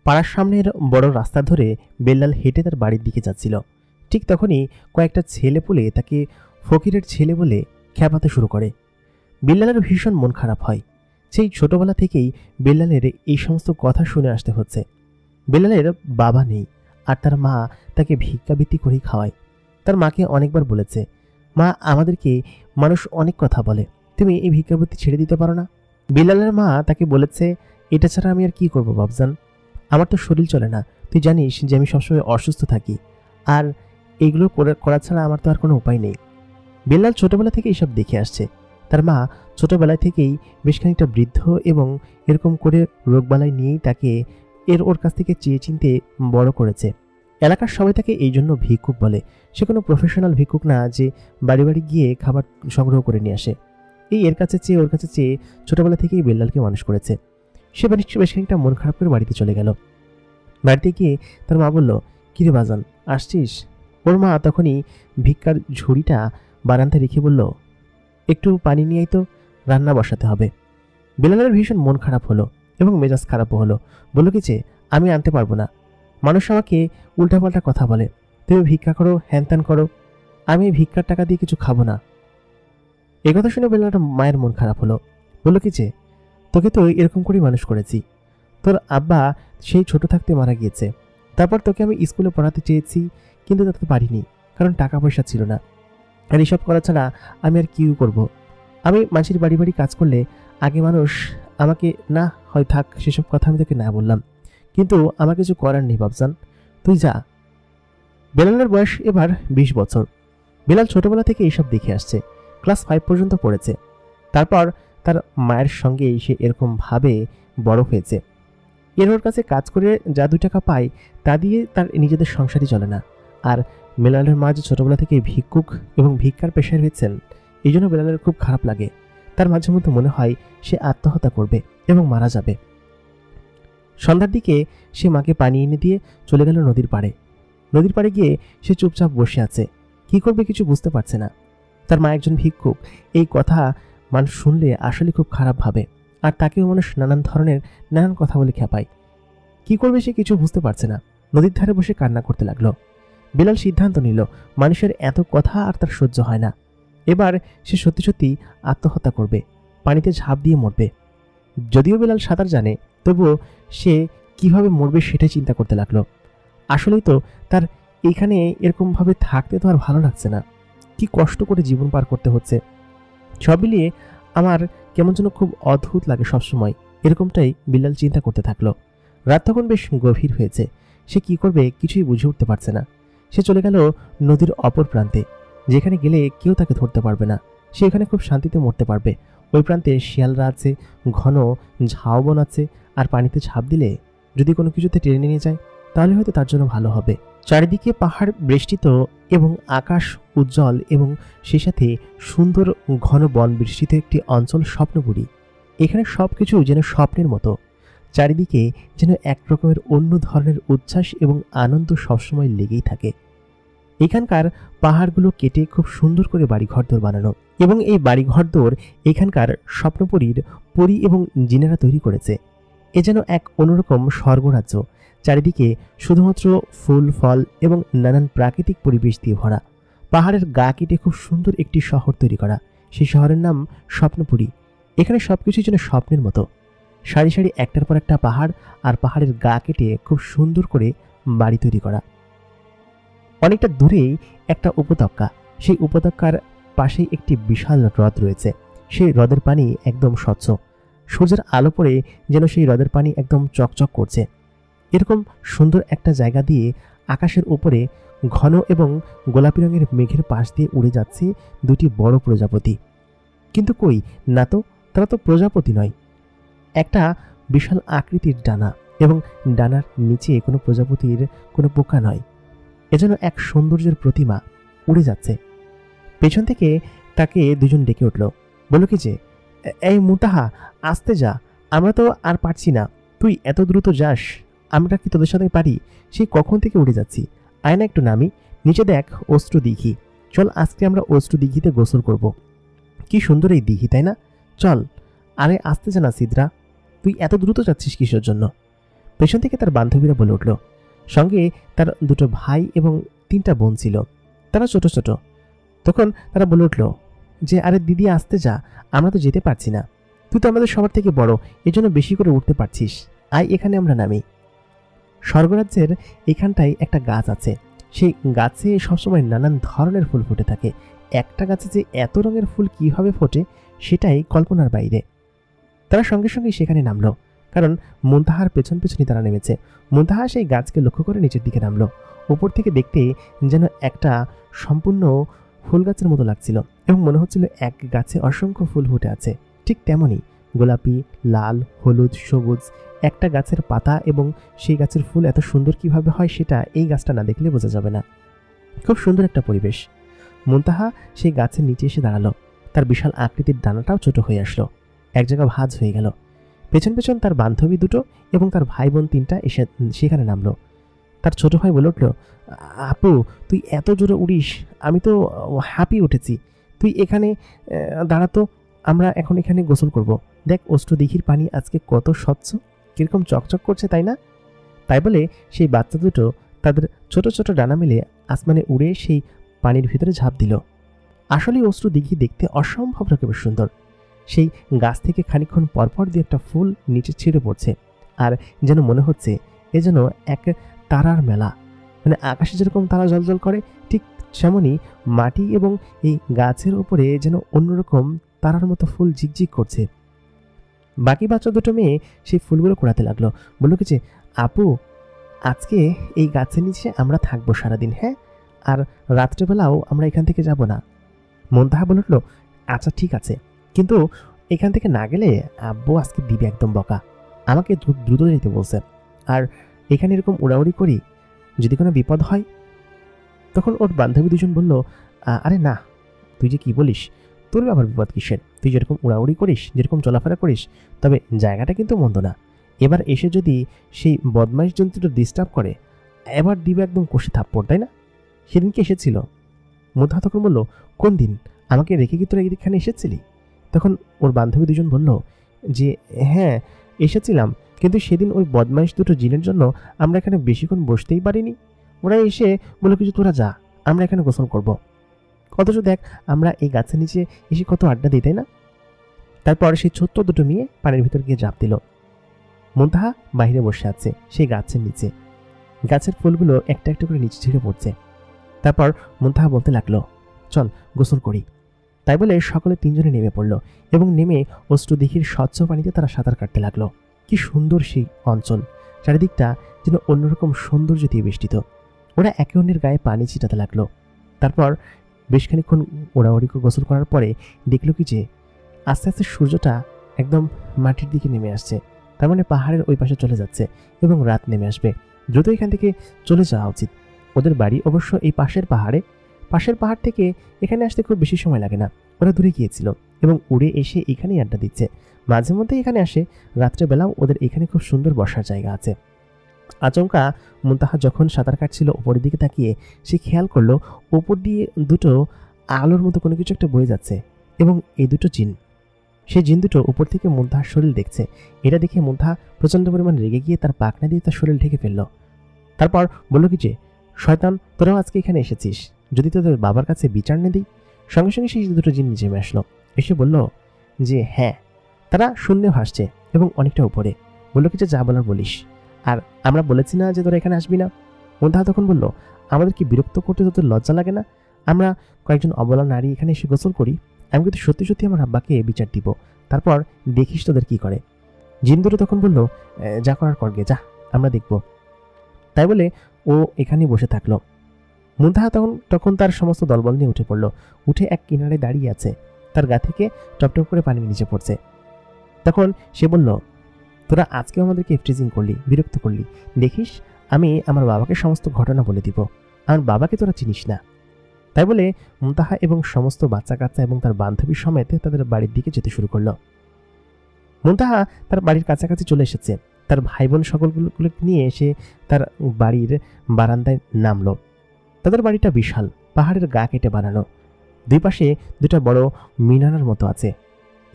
পাড়ার সামনের বড় রাস্তা ধরে বেল্লাল হেঁটে তার বাড়ির দিকে যাচ্ছিল। ঠিক তখনই কয়েকটা ছেলেপুলে তাকে ফকিরের ছেলে বলে খ্যাপাতে শুরু করে। বেল্লালের ভীষণ মন খারাপ হয়। সেই ছোটবেলা থেকেই বেল্লালের এই সমস্ত কথা শুনে আসতে হচ্ছে। বেল্লালের বাবা নেই, আর তার মা তাকে ভিক্ষাবৃত্তি করেই খাওয়ায়। তার মাকে অনেকবার বলেছে, মা, আমাদেরকে মানুষ অনেক কথা বলে, তুমি এই ভিক্ষাবৃত্তি ছেড়ে দিতে পারো না? বেল্লালের মা তাকে বলেছে, এটা ছাড়া আমি আর কি করবো বাবজান, আমার তো শরীর চলে না, তুই জানিস যে আমি সবসময় অসুস্থ থাকি, আর এগুলো করা ছাড়া আমার তো আর কোনো উপায় নেই। বেল্লাল ছোটবেলা থেকে এইসব দেখে আসছে। তার মা ছোটবেলা থেকেই বেশ খানিকটা বৃদ্ধ এবং এরকম করে রোগবালাই নিয়েই তাকে ওর কাছ থেকে চেয়ে চিনতে বড় করেছে। এলাকার সবাই তাকে এই জন্য ভিক্ষুক বলে। সে কোনো প্রফেশনাল ভিক্ষুক না যে বাড়ি বাড়ি গিয়ে খাবার সংগ্রহ করে নিয়ে আসে। এর কাছে চেয়ে ওর কাছে চেয়ে ছোটবেলা থেকেই বেল্লালকে মানুষ করেছে। সে বেশ খানিকটা মন খারাপ করে বাড়িতে চলে গেল। বাড়িতে গিয়ে তার মা বলল, কিরে বাজান, আসছিস? ওর মা তখনই ভিক্ষার ঝুড়িটা বারান্দায় রেখে বলল, একটু পানি নিয়েই তো, রান্না বসাতে হবে। বেলালের ভীষণ মন খারাপ হলো এবং মেজাজ খারাপও হলো। বলল কি যে, আমি আনতে পারবো না, মানুষ আমাকে উল্টাপাল্টা কথা বলে, তুমি ভিক্ষা করো, হ্যান করো, আমি ভিক্ষার টাকা দিয়ে কিছু খাবো না। এই কথা শুনে বেলালের মায়ের মন খারাপ হলো। বলল কি যে, তোকে তো এরকম করেই মানুষ করেছি, তোর আব্বা সেই ছোট থাকতে মারা গিয়েছে, তারপর তোকে আমি স্কুলে পড়াতে চেয়েছি, কিন্তু তাতে পারিনি, কারণ টাকা পয়সা ছিল না, আর এসব করা ছাড়া আমি আর কি করব? আমি মানুষের বাড়ি বাড়ি কাজ করলে আগে মানুষ আমাকে না হয় থাক, সেসব কথা আমি তোকে না বললাম, কিন্তু আমার কিছু করার নেই বাবজান, তুই যা। বেলালের বয়স এবার 20 বছর। বেলাল ছোটবেলা থেকে এইসব দেখে আসছে, ক্লাস 5 পর্যন্ত পড়েছে। তারপর তার মায়ের সঙ্গে সে এরকম ভাবে বড় হয়েছে। ওর কাছে কাজ করে যা 2 টাকা পায় তা দিয়ে তার নিজেদের সংসারই চলে না। আর বেলালের মা যে ছোটবেলা থেকে ভিক্ষুক এবং ভিক্ষার পেশায় হয়েছেন, এই জন্য বেলালের খুব খারাপ লাগে। তার মাঝে মধ্যে মনে হয় সে আত্মহত্যা করবে এবং মারা যাবে। সন্ধ্যার দিকে সে মাকে পানি এনে দিয়ে চলে গেল নদীর পাড়ে। নদীর পাড়ে গিয়ে সে চুপচাপ বসে আছে, কি করবে কিছু বুঝতে পারছে না। তার মা একজন ভিক্ষুক, এই কথা মানুষ শুনলে আসলে খুব খারাপ ভাবে, আর তাকেও মানুষ নানান কথা বলে খেপায়। কি করবে সে কিছু বুঝতে পারছে না। নদীর ধারে বসে কান্না করতে লাগলো। বেলাল সিদ্ধান্ত নিল, মানুষের এত কথা আর তার সহ্য হয় না। এবার সে সত্যি সত্যি আত্মহত্যা করবে, পানিতে ঝাঁপ দিয়ে মরবে। যদিও বেলাল সাঁতার জানে, তবুও সে কিভাবে মরবে সেটাই চিন্তা করতে লাগলো। আসলেই তো তার এইখানে এরকমভাবে থাকতে তো আর ভালো লাগছে না, কি কষ্ট করে জীবন পার করতে হচ্ছে। সব মিলিয়ে আমার কেমন যেন খুব অদ্ভুত লাগে সবসময়, এরকমটাই বেলাল চিন্তা করতে থাকলো। রাত তখন বেশ গভীর হয়েছে, সে কি করবে কিছুই বুঝে উঠতে পারছে না। সে চলে গেল নদীর অপর প্রান্তে, যেখানে গেলে কেউ তাকে ধরতে পারবে না, সে এখানে খুব শান্তিতে মরতে পারবে। ওই প্রান্তে শিয়ালরা আছে, ঘন ঝাউবন আছে, আর পানিতে ঝাঁপ দিলে যদি কোনো কিছুতে টেনে নিয়ে যায় তাহলে হয়তো তার জন্য ভালো হবে। চারিদিকে পাহাড় বেষ্টিত এবং আকাশ উজ্জ্বল, এবং সেই সাথে সুন্দর ঘন বন বেষ্টিত একটি অঞ্চল স্বপ্নপুরী। এখানে সবকিছু যেন স্বপ্নের মতো, চারিদিকে যেন এক রকমের অন্য ধরনের উচ্ছ্বাস এবং আনন্দ সবসময় লেগেই থাকে। এখানকার পাহাড়গুলো কেটে খুব সুন্দর করে বাড়িঘরদোর বানানো, এবং এই বাড়িঘরদোর এখানকার স্বপ্নপুরীর পরী এবং জিনেরা তৈরি করেছে। এ যেন এক অন্যরকম স্বর্গরাজ্য, চারিদিকে শুধুমাত্র ফুল ফল এবং নানান প্রাকৃতিক পরিবেশ দিয়ে ভরা। পাহাড়ের গা কেটে খুব সুন্দর একটি শহর তৈরি করা, সেই শহরের নাম স্বপ্নপুরী। এখানে সবকিছু যেন স্বপ্নের মতো, সারি সারি একটার পর একটা পাহাড়, আর পাহাড়ের গা কেটে খুব সুন্দর করে বাড়ি তৈরি করা। অনেকটা দূরেই একটা উপত্যকা, সেই উপত্যকার পাশেই একটি বিশাল হ্রদ রয়েছে। সেই হ্রদের পানি একদম স্বচ্ছ, সূর্যের আলো পড়ে যেন সেই হ্রদের পানি একদম চকচক করছে। এরকম সুন্দর একটা জায়গা দিয়ে আকাশের উপরে ঘন এবং গোলাপি রঙের মেঘের পাশ দিয়ে উড়ে যাচ্ছে 2টি বড় প্রজাপতি। কিন্তু কই না তো, তারা তো প্রজাপতি নয়, একটা বিশাল আকৃতির ডানা, এবং ডানার নিচে কোনো প্রজাপতির কোনো পোকা নয়। এজন্য এক সৌন্দর্যের প্রতিমা উড়ে যাচ্ছে। পেছন থেকে তাকে দুজন ডেকে উঠল, বলল কি যে, এই মুতাহা, আসতে যা, আমরা তো আর পারছি না, তুই এত দ্রুত যাস, আমরা কি তোদের সাথে পারি? সেই কখন থেকে উড়ে যাচ্ছি, আয় না একটু নামি, নিচে দেখ অশ্রু দিঘি, চল আজকে আমরা অশ্রু দিঘিতে গোসল করব। কি সুন্দর এই দিঘি, তাই না? চল, আরে আসতে যা না সিদ্রা, তুই এত দ্রুত যাচ্ছিস কিসের জন্য? পেছন থেকে তার বান্ধবীরা বলে উঠল। সঙ্গে তার দুটো ভাই এবং 3টা বোন ছিল, তারা ছোট ছোট। তখন তারা বলে উঠল যে, আরে দিদি আসতে যা, আমরা তো যেতে পারছি না, তুই তো আমাদের সবার থেকে বড়, এজন্য বেশি করে উঠতে পারছিস, আয় এখানে আমরা নামি। স্বর্গরাজ্যের এখানটায় একটা গাছ আছে, সেই গাছে সবসময় নানান ধরনের ফুল ফুটে থাকে। একটা গাছে যে এত রঙের ফুল কিভাবে ফোটে সেটাই কল্পনার বাইরে। তারা সঙ্গে সঙ্গে সেখানে নামলো, কারণ মুনতাহার পেছন পেছনই তারা নেমেছে। মুনতাহা সেই গাছকে লক্ষ্য করে নিচের দিকে নামলো। উপর থেকে দেখতে যেন একটা সম্পূর্ণ ফুল গাছের মতো লাগছিল এবং মনে হচ্ছিল এক গাছে অসংখ্য ফুল ফুটে আছে। ঠিক তেমনই গোলাপি, লাল, হলুদ, সবুজ একটা গাছের পাতা এবং সেই গাছের ফুল এত সুন্দর কিভাবে হয় সেটা এই গাছটা না দেখলে বোঝা যাবে না। খুব সুন্দর একটা পরিবেশ। মুনতাহা সেই গাছের নিচে এসে দাঁড়ালো। তার বিশাল আকৃতির ডানাটাও ছোট হয়ে আসলো, এক জায়গা ভাঁজ হয়ে গেল। পেছন পেছন তার বান্ধবী দুটো এবং তার ভাই বোন 3টা এসে সেখানে নামলো। তার ছোট ভাই বলে উঠল, আপু তুই এত জোরে উড়িস, আমি তো হাঁপিয়ে উঠেছি, তুই এখানে দাঁড়াতো, আমরা এখন এখানে গোসল করব। দেখ অষ্টদিঘির পানি আজকে কত স্বচ্ছ, কিরকম চকচক করছে, তাই না? তাই বলে সেই বাচ্চা দুটো তাদের ছোট ছোট ডানা মেলে আসমানে উড়ে সেই পানির ভিতরে ঝাঁপ দিল। আসলে অষ্টদিঘি দেখতে অসম্ভব রকমের সুন্দর। সেই গাছ থেকে খানিকক্ষণ পরপর দিয়ে একটা ফুল নিচে ছিঁড়ে পড়ছে, আর যেন মনে হচ্ছে এ যেন এক তারার মেলা। মানে আকাশে যেরকম তারা জ্বলজ্বল করে, ঠিক সেমনই মাটি এবং এই গাছের উপরে যেন অন্যরকম তারার মতো ফুল ঝিকঝিক করছে। বাকি বাচ্চা দুটো মেয়ে সেই ফুলগুলো কুড়াতে লাগলো। বললো কি যে, আপু আজকে এই গাছের নিচে আমরা থাকবো সারাদিন, হ্যাঁ, আর রাত্রেবেলাও আমরা এখান থেকে যাব না। মুনতাহা বলে উঠল, আচ্ছা ঠিক আছে, কিন্তু এখান থেকে না গেলে আব্বু আজকে দিবে একদম বকা, আমাকে দ্রুত যেতে বলছে, আর এখানে এরকম উড়াউড়ি করি, যদি কোনো বিপদ হয়। তখন ওর বান্ধবী দুজন বলল, আরে না, তুই যে কি বলিস, তোর আবার বিপদ কিসের, তুই যেরকম উড়াউড়ি করিস, যেরকম চলাফেরা করিস, তবে জায়গাটা কিন্তু মন্দ না। এবার এসে যদি সেই বদমাইশ জন্তুটা ডিস্টার্ব করে, এবার দিবে একদম কষে থাপ্পড়, তাই না? সেদিনকে এসেছিল। মুনতাহা তখন বলল, কোন দিন, আমাকে রেখে কি তোরা এখানে এসেছিলি? তখন ওর বান্ধবী দুজন বলল যে, হ্যাঁ এসেছিলাম, কিন্তু সেদিন ওই বদমাইশ দুটো জিনের জন্য আমরা এখানে বেশিক্ষণ বসতেই পারিনি। ওরা এসে বলল কিছু, তোরা যা, আমরা এখানে গোসল করব। অথচ দেখ আমরা এই গাছের নিচে এসে কত আড্ডা দিই, তাই না? তারপর সেই ছোট্ট দুটো মেয়ে পানির ভিতর গিয়ে ঝাঁপ দিল। মুনতাহা বাইরে বসে আছে সেই গাছের নিচে, গাছের ফুলগুলো একটা একটা করে নিচে ছিঁড়ে পড়ছে। তারপর মুনতাহা বলতে লাগলো, চল গোসল করি। তাই বলে সকলে 3জনে নেমে পড়ল এবং নেমে অষ্টদিঘির স্বচ্ছ পানিতে তারা সাঁতার কাটতে লাগলো। কি সুন্দর সেই অঞ্চল, চারিদিকটা যেন অন্যরকম সৌন্দর্য দিয়ে বেষ্টিত। ওরা একে অন্যের গায়ে পানি ছিটাতে লাগলো। তারপর বেশ খানিকক্ষণ ওড়াওড়ি গোসল করার পরে দেখলো কি যে আস্তে আস্তে সূর্যটা একদম মাটির দিকে নেমে আসছে, তার মানে পাহাড়ের ওই পাশে চলে যাচ্ছে এবং রাত নেমে আসবে। দ্রুত এখান থেকে চলে যাওয়া উচিত। ওদের বাড়ি অবশ্য এই পাশের পাহাড় থেকে এখানে আসতে খুব বেশি সময় লাগে না। ওরা দূরে গিয়েছিল এবং উড়ে এসে এখানেই আড্ডা দিচ্ছে, মাঝে মধ্যে এখানে আসে। রাত্রেবেলাও ওদের এখানে খুব সুন্দর বসার জায়গা আছে। আচমকা মুনতাহা যখন সাঁতার কাটছিল উপরের দিকে তাকিয়ে সে খেয়াল করলো উপর দিয়ে দুটো আলোর মতো কোনো কিছু একটা বয়ে যাচ্ছে এবং এই দুটো জিন। সেই জিন দুটো উপর থেকে মুনতাহার শরীর দেখছে। এটা দেখে মুনতাহা প্রচণ্ড পরিমাণ রেগে গিয়ে তার পাখনা দিয়ে তার শরীর ঢেকে ফেললো। তারপর বলল কি যে, শয়তান তোরাও আজকে এখানে এসেছিস, যদি তোদের বাবার কাছে বিচার না দিই। সঙ্গে সঙ্গে সেই দুটো জিন নিচে আসলো, এসে বলল যে হ্যাঁ, তারা শূন্যে ভাসছে এবং অনেকটা উপরে। বলল কি যে, যা বলার বলিস, আর আমরা বলেছি না যে তোরা এখানে আসবি না? মুনতাহা তখন বলল, আমাদেরকে বিরক্ত করতে তোদের লজ্জা লাগে না? আমরা কয়েকজন অবলা নারী এখানে এসে গোসল করি, আমি কিন্তু সত্যি সত্যি আমার আব্বাকে বিচার দিব, তারপর দেখিস তোদের কি করে। জিন দুটো তখন বলল, যা করার করগে, যা, আমরা দেখব। তাই বলে ও এখানেই বসে থাকলো। মুনতাহা তখন তার সমস্ত দলবল নিয়ে উঠে পড়ল। উঠে এক কিনারে দাঁড়িয়ে আছে, তার গা থেকে টপটপ করে পানি নিচে পড়ছে। তখন সে বলল, তোরা আজকেও আমাদেরকে ফ্রিজিং করলি, বিরক্ত করলি, দেখিস আমি আমার বাবাকে সমস্ত ঘটনা বলে দিব। আমার বাবাকে তোরা চিনিস না। তাই বলে মুনতাহা এবং সমস্ত বাচ্চা কাচ্চা এবং তার বান্ধবী সমেত তাদের বাড়ির দিকে যেতে শুরু করলো। মুনতাহা তার বাড়ির কাছাকাছি চলে এসেছে। তার ভাই বোন সকলগুলোকে নিয়ে এসে তার বাড়ির বারান্দায় নামলো। তাদের বাড়িটা বিশাল, পাহাড়ের গা কেটে বানানো। দুই পাশে দুটা বড় মিনারের মতো আছে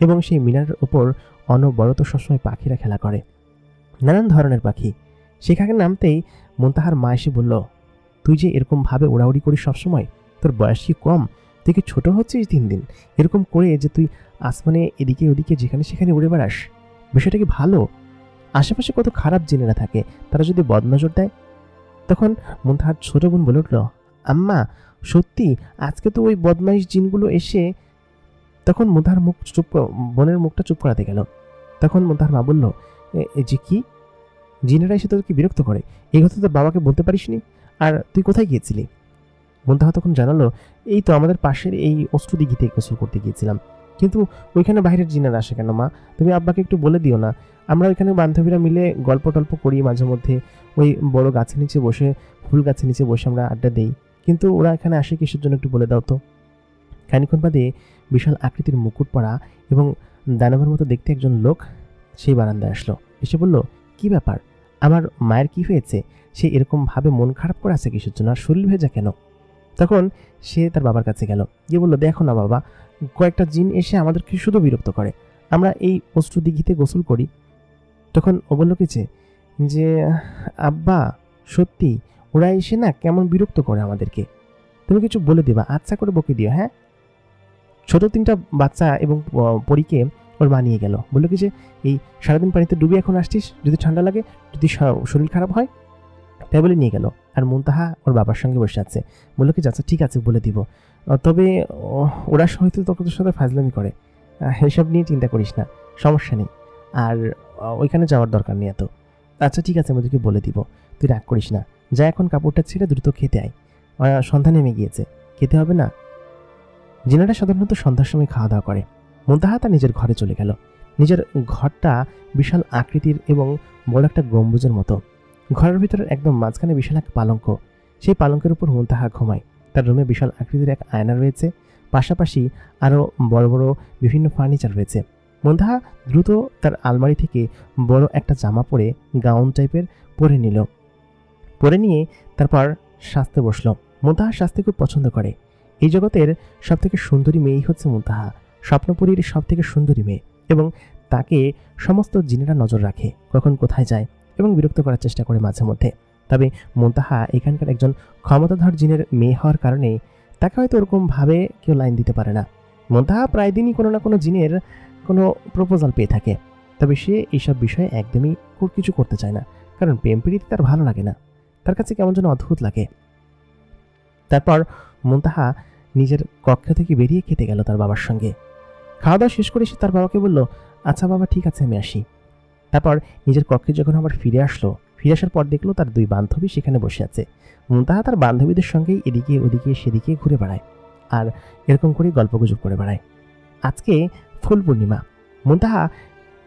এবং সেই মিনারের উপর অনবরত সবসময় পাখিরা খেলা করে। নানান ধরনের পাখি, সেখানে নামতেই মুনতাহার মা এসে বলল, তুই যে এরকমভাবে ওড়াউড়ি করিস সবসময়, তোর বয়স কি কম? তুই কি ছোট হচ্ছিস দিন দিন? এরকম করে যে তুই আসমানে এদিকে ওদিকে যেখানে সেখানে উড়ে বেড়াস, বিষয়টা কি ভালো? আশেপাশে কত খারাপ জিনেরা থাকে, তারা যদি বদনজর দেয়। তখন মুনতাহার ছোট বোন বলে উঠল, আম্মা সত্যি আজকে তো ওই বদমাইশ জিনগুলো এসে। তখন মুনতাহার বোনের মুখটা চুপ করাতে গেল। তখন মুনতাহার মা বলল, যে কি, জিনেরা এসে তোদেরকে বিরক্ত করে? এই কথা তোর বাবাকে বলতে পারিসনি? আর তুই কোথায় গিয়েছিলি? মুনতাহা তখন জানালো, এই তো আমাদের পাশের এই অশ্রু দিঘিতে গোসল করতে গিয়েছিলাম। কিন্তু ওইখানে বাইরের জিনেরা আসে কেন মা? তুমি আব্বাকে একটু বলে দিও না। আমরা ওইখানে বান্ধবীরা মিলে গল্প টল্প করি মাঝে মধ্যে, ওই বড় গাছের নিচে বসে, ফুল গাছের নিচে বসে আমরা আড্ডা দিই। কিন্তু ওরা এখানে আসে কিসের জন্য একটু বলে দাও তো। খানিক্ষণ বাদে বিশাল আকৃতির মুকুট পরা এবং দানবের মতো দেখতে একজন লোক সেই বারান্দায় আসলো। এসে বলল, কি ব্যাপার, আমার মায়ের কি হয়েছে? সে এরকমভাবে মন খারাপ করে আছে কিসের জন্য, আর শরীর ভেজা কেন? তখন সে তার বাবার কাছে গেল, গিয়ে বললো, দেখো না বাবা, কয়েকটা জিন এসে আমাদেরকে শুধু বিরক্ত করে। আমরা এই অশ্রু দিঘিতে গোসল করি। তখন ও বলল কিছু যে, আব্বা সত্যি ওরা এসে না কেমন বিরক্ত করে আমাদেরকে, তুমি কিছু বলে দিবা, আচ্ছা করে বকে দিও। হ্যাঁ, ছোট 3টা বাচ্চা এবং পরীকে ওর মা নিয়ে গেল। বললো কি যে, এই সারাদিন পানিতে ডুবে এখন আসছিস, যদি ঠান্ডা লাগে, যদি শরীর খারাপ হয়, তাই বলে নিয়ে গেল। আর মুনতাহা ওর বাবার সঙ্গে বসে আছে। বললো কি, আচ্ছা ঠিক আছে বলে দিব, তবে ওরা হয়তো তোর সাথে ফাজলামি করে, এসব নিয়ে চিন্তা করিস না, সমস্যা নেই, আর ওইখানে যাওয়ার দরকার নেই এত। আচ্ছা ঠিক আছে, আমি তোকে বলে দিব, তুই রাগ করিস না, যা এখন কাপড়টা ছেড়ে দ্রুত খেতে আয়, সন্ধ্যা নেমে গিয়েছে, খেতে হবে না? জিনারা সাধারণত সন্ধ্যার সময় খাওয়া দাওয়া করে। মুনতাহা তার নিজের ঘরে চলে গেল। নিজের ঘরটা বিশাল আকৃতির এবং বড় একটা গম্বুজের মতো। ঘরের ভিতরে একদম মাঝখানে বিশাল এক পালঙ্ক। সেই পালঙ্কের উপর মুনতাহা ঘুমায়। তার রুমে বিশাল আকৃতির এক আয়না রয়েছে, পাশাপাশি আরও বড় বড় বিভিন্ন ফার্নিচার রয়েছে। মুনতাহা দ্রুত তার আলমারি থেকে বড় একটা জামা পরে, গাউন টাইপের পরে নিল। পরে নিয়ে তারপর সাজতে বসলো। মুনতাহা সাজতে খুব পছন্দ করে। এই জগতের সবথেকে সুন্দরী মেয়েই হচ্ছে মুনতাহা, স্বপ্নপুরীর সবথেকে সুন্দরী মেয়ে, এবং তাকে সমস্ত জিনেরা নজর রাখে, কখন কোথায় যায় এবং বিরক্ত করার চেষ্টা করে মাঝে মধ্যে। তবে মুনতাহা এখানকার একজন ক্ষমতাধর জিনের মেয়ে হওয়ার কারণে তাকে হয়তো ওরকমভাবে কেউ লাইন দিতে পারে না। মুনতাহা প্রায় দিনই কোনো না কোনো জিনের কোনো প্রপোজাল পেয়ে থাকে, তবে সে এইসব বিষয়ে একদমই কিছু করতে চায় না, কারণ প্রেম প্রীতি তার ভালো লাগে না, তার কাছে কেমন যেন অদ্ভুত লাগে। তারপর মুনতাহা নিজের কক্ষ থেকে বেরিয়ে খেতে গেল তার বাবার সঙ্গে। খাওয়া দাওয়া শেষ করে সে তার বাবাকে বলল, আচ্ছা বাবা ঠিক আছে, আমি আসি। তারপর নিজের কক্ষে যখন আবার ফিরে আসলো, ফিরে আসার পর দেখলো তার 2 বান্ধবী সেখানে বসে আছে। মুনতাহা তার বান্ধবীদের সঙ্গেই এদিকে ওদিকে সেদিকে ঘুরে বেড়ায়, আর এরকম করে গল্পগুজব করে বেড়ায়। আজকে ফুল পূর্ণিমা, মুনতাহা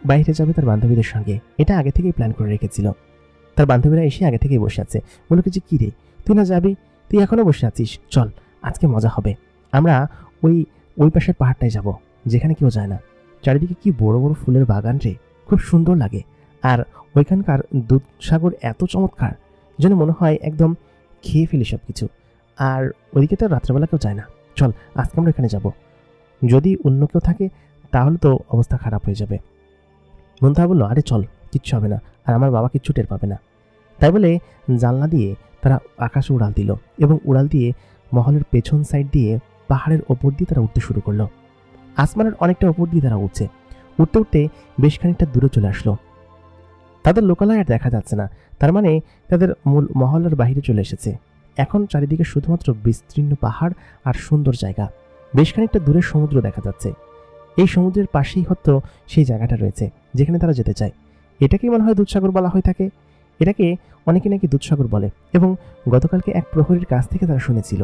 বাইরে যাবে তার বান্ধবীদের সঙ্গে, এটা আগে থেকেই প্ল্যান করে রেখেছিল। তার বান্ধবীরা এসে আগে থেকেই বসে আছে। বলল কি যে, কি রে তুই না যাবি, তুই এখনো বসে আছিস, চল আজকে মজা হবে, আমরা ওই পাশের পাহাড়টায় যাব, যেখানে কেউ যায় না। চারিদিকে কি বড় বড় ফুলের বাগান রে, খুব সুন্দর লাগে, আর ওইখানকার দুধসাগর এত চমৎকার যেন মনে হয় একদম খেয়ে ফেলি সব কিছু। আর ওইদিকে তো রাত্রেবেলা কেউ যায় না, চল আজকে আমরা এখানে যাব, যদি অন্য কেউ থাকে তাহলে তো অবস্থা খারাপ হয়ে যাবে। মুনতাহা বলল, আরে চল, কিচ্ছু হবে না, আর আমার বাবা কিচ্ছু টের পাবে না। তাই বলে জানলা দিয়ে তারা আকাশে উড়াল দিল, এবং উড়াল দিয়ে মহলের পেছন সাইড দিয়ে পাহাড়ের ওপর দিয়ে তারা উঠতে শুরু করলো। আসমানের অনেকটা ওপর দিয়ে তারা উঠছে, উঠতে উঠতে বেশ খানিকটা দূরে চলে আসলো। তাদের লোকালয় আর দেখা যাচ্ছে না, তার মানে তাদের মূল মহলের বাইরে চলে এসেছে। এখন চারিদিকে শুধুমাত্র বিস্তীর্ণ পাহাড় আর সুন্দর জায়গা। বেশ খানিকটা দূরে সমুদ্র দেখা যাচ্ছে। এই সমুদ্রের পাশেই হয়তো সেই জায়গাটা রয়েছে যেখানে তারা যেতে চায়। এটাকেই মনে হয় দুধসাগর বলা হয়ে থাকে। এটাকে অনেকে নাকি দুধসাগর বলে, এবং গতকালকে এক প্রহরীর কাছ থেকে তারা শুনেছিল।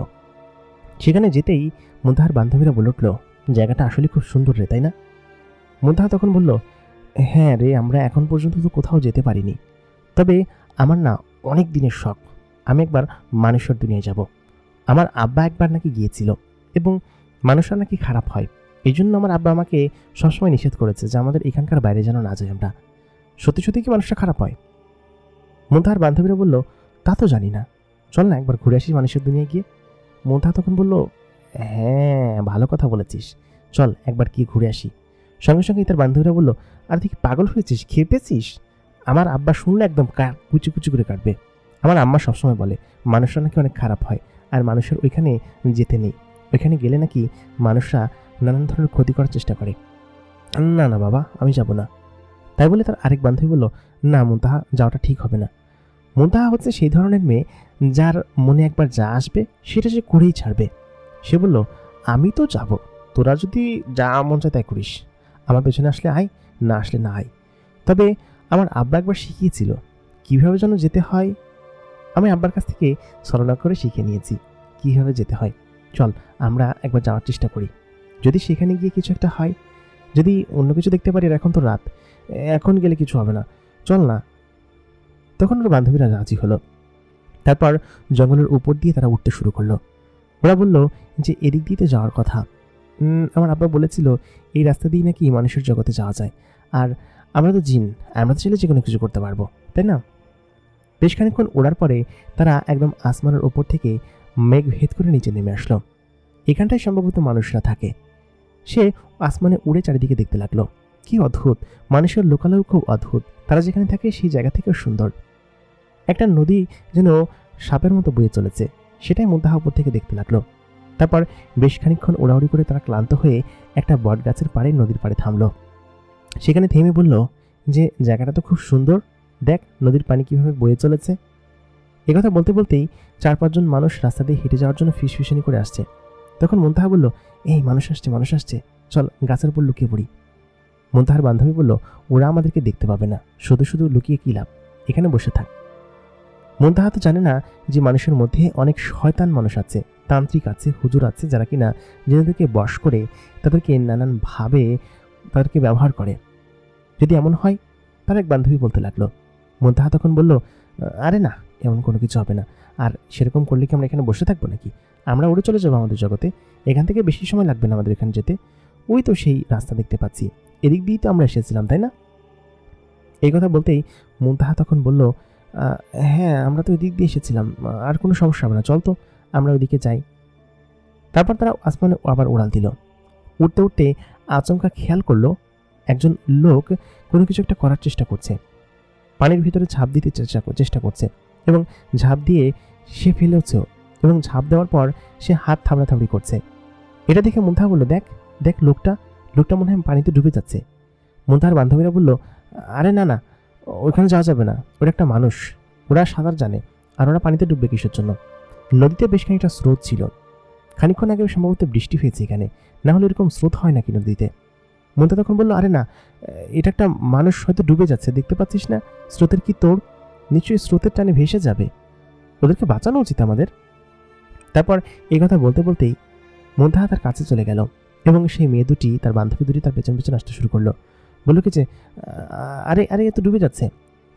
সেখানে যেতেই মুনতাহার বান্ধবীরা বলে উঠল, জায়গাটা আসলে খুব সুন্দর রে, তাই না? মুনতাহা তখন বলল, হ্যাঁ রে, আমরা এখন পর্যন্ত তো কোথাও যেতে পারিনি, তবে আমার না অনেক দিনের শখ, আমি একবার মানুষের দুনিয়ায় যাব। আমার আব্বা একবার নাকি গিয়েছিল, এবং মানুষরা নাকি খারাপ হয়, এই জন্য আমার আব্বা আমাকে সবসময় নিষেধ করেছে যে আমাদের এখানকার বাইরে যেন না যাই আমরা। সত্যি সত্যি কি মানুষরা খারাপ হয়? মুনতাহার বান্ধবীরা বলল, তা তো জানি না, চল না একবার ঘুরে আসিস মানুষের দুনিয়ায় গিয়ে। মুনতাহা তখন বলল, হ্যাঁ ভালো কথা বলেছিস, চল একবার গিয়ে ঘুরে আসি। সঙ্গে সঙ্গে তার বান্ধবীরা বলল, আর তুই কি পাগল হয়েছিস, খেয়ে পেয়েছিস? আমার আব্বা শুনলে একদম কুচি কুচি করে কাটবে। আমার আম্মা সবসময় বলে মানুষরা নাকি অনেক খারাপ হয়, আর মানুষের ওইখানে যেতে নেই, ওইখানে গেলে নাকি মানুষরা নানান ধরনের ক্ষতি করার চেষ্টা করে। না না বাবা, আমি যাব না। তাই বলে তার আরেক বান্ধবী বলল, না মুনতাহা, যাওয়াটা ঠিক হবে না। মুনতাহা হচ্ছে সেই ধরনের মেয়ে যার মনে একবার যা আসবে সেটা সে করেই ছাড়বে। সে বলল, আমি তো যাব, তোরা যদি যা মন চায় তাই করিস, আমার পেছনে আসলে আয়, না আসলে না আয়। তবে আমার আব্বা একবার শিখিয়েছিল কীভাবে যেন যেতে হয়, আমি আব্বার কাছ থেকে ছলনা করে শিখে নিয়েছি কীভাবে যেতে হয়। চল আমরা একবার যাওয়ার চেষ্টা করি, যদি সেখানে গিয়ে কিছু একটা হয়, যদি অন্য কিছু দেখতে পারি। আর এখন তো রাত, এখন গেলে কিছু হবে না, চল না। তখন ওর বান্ধবীরা রাজি হলো। তারপর জঙ্গলের উপর দিয়ে তারা উঠতে শুরু করলো। ওরা বলল যে এদিক দিয়ে তো যাওয়ার কথা, আমার আব্বা বলেছিল এই রাস্তা দিয়ে নাকি মানুষের জগতে যাওয়া যায়, আর আমরা তো জিন, আমরা তো চাইলে যে কোনো কিছু করতে পারবো, তাই না? বেশ খানিকক্ষণ ওড়ার পরে তারা একদম আসমানের ওপর থেকে মেঘ ভেদ করে নিচে নেমে আসলো। এখানটায় সম্ভবত মানুষরা থাকে। সে আসমানে উড়ে চারিদিকে দেখতে লাগলো। কি অদ্ভুত, মানুষের লোকালয় খুব অদ্ভুত, তারা যেখানে থাকে সেই জায়গা থেকেও সুন্দর। একটা নদী যেন সাপের মতো বয়ে চলেছে, সেটাই মুনতাহা উপর থেকে দেখতে লাগলো। তারপর বেশ খানিকক্ষণ ওড়াউড়ি করে তারা ক্লান্ত হয়ে একটা বট গাছের পাড়ে নদীর পাড়ে থামলো। সেখানে থেমে বলল যে জায়গাটা তো খুব সুন্দর, দেখ নদীর পানি কিভাবে বয়ে চলেছে। একথা বলতে বলতেই 4-5 জন মানুষ রাস্তা দিয়ে হেঁটে যাওয়ার জন্য ফিসফিসানি করে আসছে। তখন মুনতাহা বলল, এই মানুষ আসছে, মানুষ আসছে, চল গাছের উপর লুকিয়ে পড়ি। মুনতাহার বান্ধবী বলল, ওরা আমাদেরকে দেখতে পাবে না, শুধু শুধু লুকিয়ে কী লাভ, এখানে বসে থাক। মুনতাহা তো জানে না যে মানুষের মধ্যে অনেক শয়তান মানুষ আছে, তান্ত্রিক আছে, হুজুর আছে, যারা কিনা নিজেদেরকে বশ করে তাদেরকে নানানভাবে তাদেরকে ব্যবহার করে। যদি এমন হয়, তার এক বান্ধবী বলতে লাগলো। মুনতাহা তখন বলল, আরে না, এমন কোনো কিছু হবে না, আর সেরকম করলে কি আমরা এখানে বসে থাকবো নাকি? আমরা উড়ে চলে যাবো আমাদের জগতে, এখান থেকে বেশি সময় লাগবে না আমাদের এখানে যেতে। ওই তো সেই রাস্তা দেখতে পাচ্ছি, এদিক দিয়েই তো আমরা এসেছিলাম, তাই না? এই কথা বলতেই মুনতাহা তখন বলল, হ্যাঁ আমরা তো এদিক দিয়ে এসেছিলাম, আর কোনো সমস্যা হবে না, চল তো আমরা ওইদিকে যাই। তারপর তারা আসমানে আবার উড়াল দিল। উঠতে উঠতে আচমকা খেয়াল করলো একজন লোক কোনো কিছু একটা করার চেষ্টা করছে, পানির ভিতরে ঝাঁপ দিতে চেষ্টা করছে, এবং ঝাঁপ দিয়ে সে ফেলেওছেও, এবং ঝাঁপ দেওয়ার পর সে হাত থাবড়াথাবড়ি করছে। এটা দেখে মুনতাহা বলল, দেখ দেখ, লোকটা মনে হয় পানিতে ডুবে যাচ্ছে। মুনতাহার বান্ধবীরা বলল, আরে না না, ওইখানে যাওয়া যাবে না, ওরা একটা মানুষ, ওরা সাঁতার জানে, আর ওরা পানিতে ডুববে কিসের জন্য? নদীতে বেশ খানিকটা স্রোত ছিল, খানিকক্ষণ আগে সম্ভবত বৃষ্টি হয়েছে এখানে, না হলে এরকম স্রোত হয় নাকি নদীতে? মুনতাহা তখন বলল, আরে না, এটা একটা মানুষ হয়তো ডুবে যাচ্ছে, দেখতে পাচ্ছিস না স্রোতের কি তোড়, নিশ্চয়ই স্রোতের টানে ভেসে যাবে, ওদেরকে বাঁচানো উচিত আমাদের। তারপর এই কথা বলতে বলতেই মুনতাহা তার কাছে চলে গেল, এবং সেই মেয়ে দুটি, তার বান্ধবী দুটি তার পেছন পেছন আসতে শুরু করলো। বললো কি যে, আরে আরে এ তো ডুবে যাচ্ছে।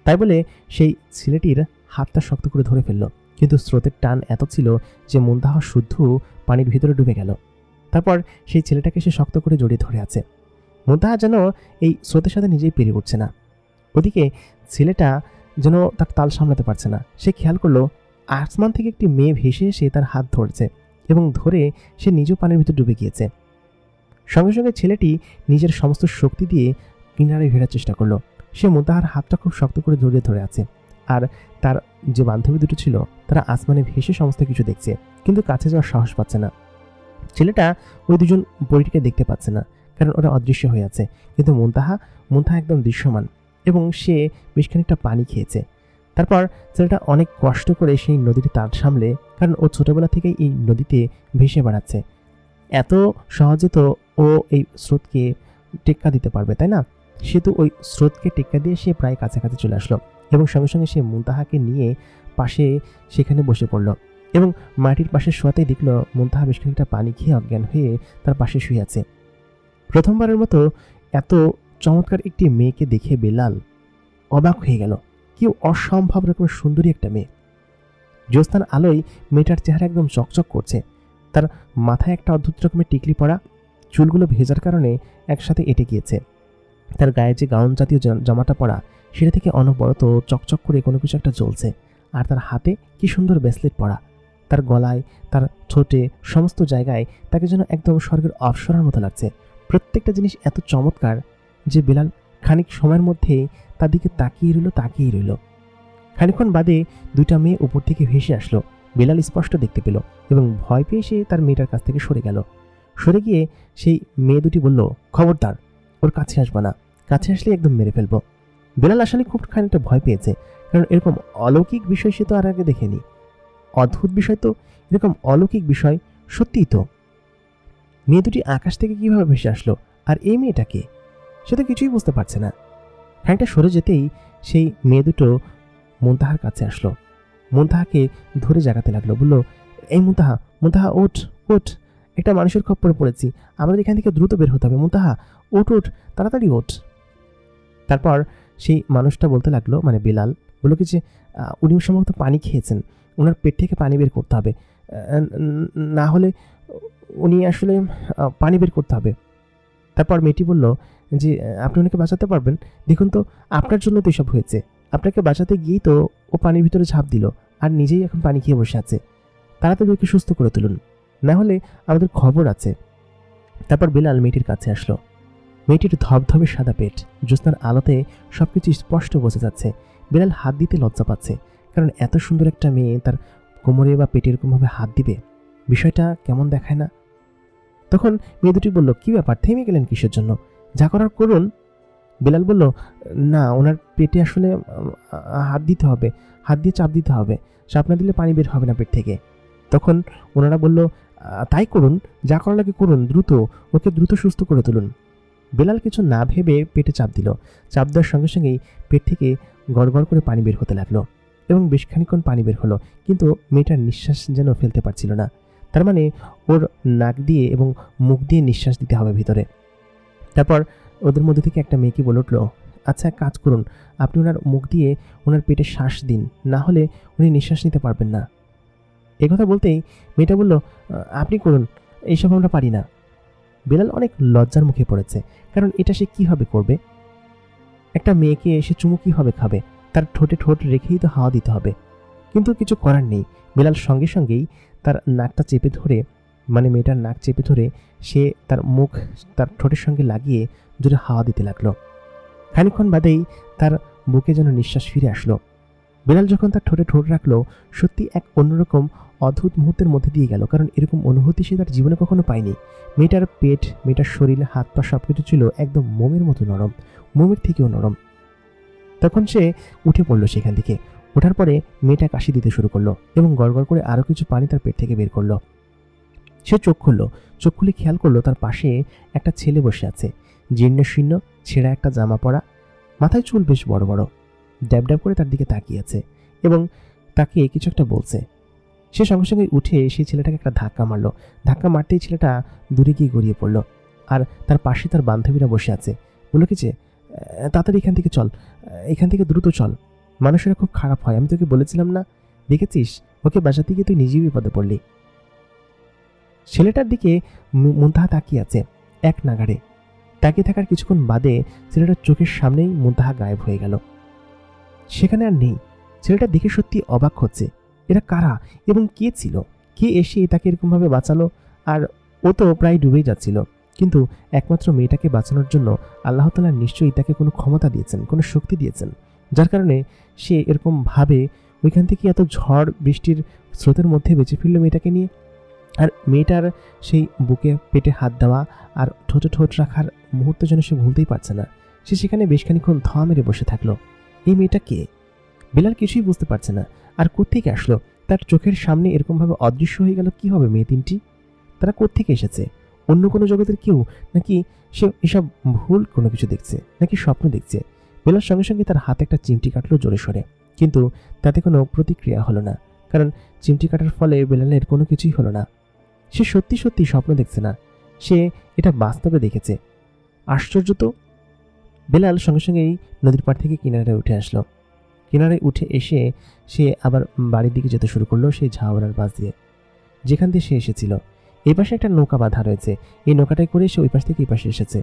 তাই বলে সেই ছেলেটির হাতটা শক্ত করে ধরে ফেলল, কিন্তু স্রোতের টান এত ছিল যে মুনতাহা শুদ্ধ পানির ভিতরে ডুবে গেল। তারপর সেই ছেলেটাকে সে শক্ত করে জড়িয়ে ধরে আছে। মুনতাহা যেন এই স্রোতের সাথে নিজেই পেরে উঠছে না। ওদিকে ছেলেটা যেন তার তাল সামলাতে পারছে না। সে খেয়াল করলো আসমান থেকে একটি মেয়ে ভেসে এসে তার হাত ধরেছে, এবং ধরে সে নিজেও পানির ভিতর ডুবে গিয়েছে। সঙ্গে সঙ্গে ছেলেটি নিজের সমস্ত শক্তি দিয়ে কিনারে ফেরার চেষ্টা করলো। সে মুনতাহার হাতটা খুব শক্ত করে জড়িয়ে ধরে আছে, আর তার যে বান্ধবী দুটো ছিল তারা আসমানে ভেসে সমস্ত কিছু দেখছে, কিন্তু কাছে যাওয়ার সাহস পাচ্ছে না। ছেলেটা ওই দুজন পরীটিকে দেখতে পাচ্ছে না, কারণ ওরা অদৃশ্য হয়ে আছে, কিন্তু মুনতাহা একদম দৃশ্যমান, এবং সে বেশ খানিকটা পানি খেয়েছে। তারপর ছেলেটা অনেক কষ্ট করে সেই নদীটি তার সামলে, কারণ ও ছোটবেলা থেকেই এই নদীতে ভেসে বেড়াচ্ছে, এত সহজে তো ও এই স্রোতকে টেক্কা দিতে পারবে, তাই না? সে তো ওই স্রোতকে টেক্কা দিয়ে সে প্রায় কাছাকাছি চলে আসলো, এবং সঙ্গে সঙ্গে সে মুনতাহাকে নিয়ে পাশে সেখানে বসে পড়ল, এবং মাটির পাশে শোয়াতেই দেখলো মুনতাহা বেশ খানিকটা পানি খেয়ে অজ্ঞান হয়ে তার পাশে শুয়ে আছে। প্রথমবারের মতো এত চমৎকার একটি মেয়েকে দেখে বেলাল অবাক হয়ে গেল। কি অসম্ভব রকমের সুন্দরী একটা মেয়ে। জ্যোৎস্নার আলোয় মেয়েটার চেহারা একদম চকচক করছে। তার মাথায় একটা অদ্ভুত রকমের টিকলি পড়া, চুলগুলো ভেজার কারণে একসাথে এঁটে গিয়েছে। তার গায়ে যে গাউন জাতীয় জামাটা পরা, সেটা থেকে অনবরত চকচক করে কোনো কিছু একটা জ্বলছে। আর তার হাতে কি সুন্দর ব্রেসলেট পরা, তার গলায়, তার ঠোঁটে, সমস্ত জায়গায় তাকে যেন একদম স্বর্গের অপ্সরার মতো লাগছে। প্রত্যেকটা জিনিস এত চমৎকার যে বেলাল খানিক সময়ের মধ্যেই তার দিকে তাকিয়েই রইল। খানিকক্ষণ বাদে দুইটা মেয়ে উপর থেকে ভেসে আসলো। বেলাল স্পষ্ট দেখতে পেল এবং ভয় পেয়ে সে তার মেয়েটার কাছ থেকে সরে গেল। সরে গিয়ে সেই মেয়ে দুটি বলল, খবরদার, ওর কাছে আসবা না, কাছে আসলে একদম মেরে ফেলবো। বেলাল আসলে খুব খানিকটা ভয় পেয়েছে, কারণ এরকম অলৌকিক বিষয় সে তো আর আগে দেখেনি। অদ্ভুত বিষয় তো, এরকম অলৌকিক বিষয় সত্যিই তো। মেয়ে দুটি আকাশ থেকে কিভাবে ভেসে আসলো, আর এই মেয়েটাকে? সে তো কিছুই বুঝতে পারছে না। খানিকটা সরে যেতেই সেই মেয়ে দুটো মুনতাহার কাছে আসলো। মুনতাহাকে ধরে জাগাতে লাগলো, বলল, এই মুনতাহা, মুনতাহা ওঠ ওঠ, একটা মানুষের খপ্পরে পড়েছি, আমাদের এখান থেকে দ্রুত বের হতে হবে, মুনতাহা ওঠ ওঠ, তাড়াতাড়ি ওঠ। তারপর সেই মানুষটা বলতে লাগলো, মানে বেলাল বলল কি যে উনি সম্ভবত পানি খেয়েছেন, ওনার পেট থেকে পানি বের করতে হবে, না হলে উনি আসলে পানি বের করতে হবে। তারপর মেয়েটি বলল যে আপনি ওনাকে বাঁচাতে পারবেন? দেখুন তো, আপনার জন্য তো এসব হয়েছে, আপনাকে বাঁচাতে গিয়েই তো ও পানির ভিতরে ঝাঁপ দিল, আর নিজেই এখন পানি খেয়ে বসে আছে। তাড়াতাড়ি ওকে সুস্থ করে তুলুন, না হলে আমাদের খবর আছে। তারপর বেলাল মেয়েটির কাছে আসলো। মেয়েটির ধবধবে সাদা পেট, জ্যোৎস্নার আলোতে সবকিছু স্পষ্ট বোঝা যাচ্ছে। বেলাল হাত দিতে লজ্জা পাচ্ছে, কারণ এত সুন্দর একটা মেয়ে তার কোমরে বা পেটে এরকমভাবে হাত দিবে, বিষয়টা কেমন দেখায় না? তখন মেয়ে দুটি বলল, কি ব্যাপার, থেমে গেলেন কিসের জন্য? যা করার করুন। বেলাল বলল, না, ওনার পেটে আসলে হাত দিতে হবে, হাত দিয়ে চাপ দিতে হবে, চাপ না দিলে পানি বের হবে না পেট থেকে। তখন ওনারা বলল, তাই করুন, যা করা লাগে করুন, দ্রুত ওকে দ্রুত সুস্থ করে তুলুন। বেলাল কিছু না ভেবে পেটে চাপ দিল। চাপ দেওয়ার সঙ্গে সঙ্গেই পেট থেকে গড়গড় করে পানি বের হতে লাগলো এবং বেশ খানিকক্ষণ পানি বের হলো, কিন্তু মেয়েটার নিঃশ্বাস যেন ফেলতে পারছিল না। তার মানে ওর নাক দিয়ে এবং মুখ দিয়ে নিঃশ্বাস দিতে হবে ভিতরে। তারপর ওদের মধ্যে থেকে একটা মেয়েকে বলে উঠলো, আচ্ছা এক কাজ করুন, আপনি ওনার মুখ দিয়ে ওনার পেটে শ্বাস দিন, না হলে উনি নিঃশ্বাস নিতে পারবেন না। একথা বলতেই মেয়েটা বলল, আপনি করুন, এইসব আমরা পারি না। বেলাল অনেক লজ্জার মুখে পড়েছে, কারণ এটা সে কীভাবে করবে? একটা মেয়েকে সে চুমু কীভাবে খাবে? তার ঠোঁটে ঠোঁট রেখেই তো হাওয়া দিতে হবে। কিন্তু কিছু করার নেই। বেলাল সঙ্গে সঙ্গেই তার নাকটা চেপে ধরে, মানে মেয়েটার নাক চেপে ধরে সে তার মুখ তার ঠোঁটের সঙ্গে লাগিয়ে জোরে হাওয়া দিতে লাগলো। খানিকক্ষণ বাদেই তার বুকে যেন নিঃশ্বাস ফিরে আসলো। বেলাল যখন তার ঠোঁটে ঠোঁট রাখলো, সত্যি এক অন্যরকম অদ্ভুত মুহূর্তের মধ্যে দিয়ে গেল, কারণ এরকম অনুভূতি সে তার জীবনে কখনো পায়নি। মেয়েটার পেট, মেয়েটার শরীর, হাত পা সবকিছু ছিল একদম মোমের মতো নরম, মোমের থেকেও নরম। তখন সে উঠে পড়লো সেখান থেকে। ওঠার পরে মেয়েটা কাশি দিতে শুরু করলো এবং গড়গড় করে আরও কিছু পানি তার পেট থেকে বের করলো। সে চোখ খুললো, চোখ খুলে খেয়াল করলো তার পাশে একটা ছেলে বসে আছে, জীর্ণ শীর্ণ, ছেঁড়া একটা জামা পরা, মাথায় চুল বেশ বড় বড়, ড্যাব ড্যাব করে তার দিকে তাকিয়ে আছে এবং তাকে কিছু একটা বলছে। সে সঙ্গে সঙ্গে উঠে সেই ছেলেটাকে একটা ধাক্কা মারলো। ধাক্কা মারতেই ছেলেটা দূরে গিয়ে গড়িয়ে পড়লো, আর তার পাশে তার বান্ধবীরা বসে আছে। বললো কি যে, তাড়াতাড়ি এখান থেকে চল, এখান থেকে দ্রুত চল, মানুষেরা খুব খারাপ হয়, আমি তোকে বলেছিলাম না, দেখেছিস, ওকে বাঁচাতে গিয়ে তুই নিজেই বিপদে পড়লি। ছেলেটার দিকে মুনতাহা তাকিয়ে আছে এক নাগাড়ে। তাকিয়ে থাকার কিছুক্ষণ বাদে ছেলেটার চোখের সামনেই মুনতাহা গায়েব হয়ে গেল, সেখানে আর নেই। ছেলেটা দেখে সত্যি অবাক হচ্ছে, এরা কারা এবং কে ছিল? কে এসে তাকে এরকমভাবে বাঁচালো? আর ও তো প্রায় ডুবেই যাচ্ছিল, কিন্তু একমাত্র মেয়েটাকে বাঁচানোর জন্য আল্লাহ তাআলা নিশ্চয়ই তাকে কোনো ক্ষমতা দিয়েছেন, কোনো শক্তি দিয়েছেন, যার কারণে সে এরকমভাবে ওইখান থেকে এত ঝড় বৃষ্টির স্রোতের মধ্যে বেঁচে ফিরল মেয়েটাকে নিয়ে। আর মেয়েটার সেই বুকে পেটে হাত দেওয়া আর ঠোঁটে ঠোঁট রাখার মুহূর্ত যেন সে ভুলতেই পারছে না। সে সেখানে বেশ খানিকক্ষণ ধোঁয়া মেরে বসে থাকলো। এই মেয়েটা কে? বেলাল কিছুই বুঝতে পারছে না। আর কোত্থেকে আসলো? তার চোখের সামনে এরকমভাবে অদৃশ্য হয়ে গেল কীভাবে মেয়ে তিনটি? তারা কোত্থেকে এসেছে? অন্য কোনো জগতের কেউ, নাকি সে এসব ভুল কোনো কিছু দেখছে, নাকি স্বপ্ন দেখছে? বেলার সঙ্গে সঙ্গে তার হাতে একটা চিমটি কাটলো জোরে সরে, কিন্তু তাতে কোনো প্রতিক্রিয়া হলো না, কারণ চিমটি কাটার ফলে বেলালের কোনো কিছুই হলো না। সে সত্যি সত্যি স্বপ্ন দেখছে না, সে এটা বাস্তবে দেখেছে। আশ্চর্য তো! বেলাল সঙ্গে সঙ্গেই নদীর পাড় থেকে কিনারে উঠে আসলো। কিনারে উঠে এসে সে আবার বাড়ির দিকে যেতে শুরু করলো, সেই ঝাউরার পাশ দিয়ে, যেখান দিয়ে সে এসেছিল। এই পাশে একটা নৌকা বাঁধা রয়েছে, এই নৌকাটায় করে সে ওই পাশ থেকে এই পাশে এসেছে।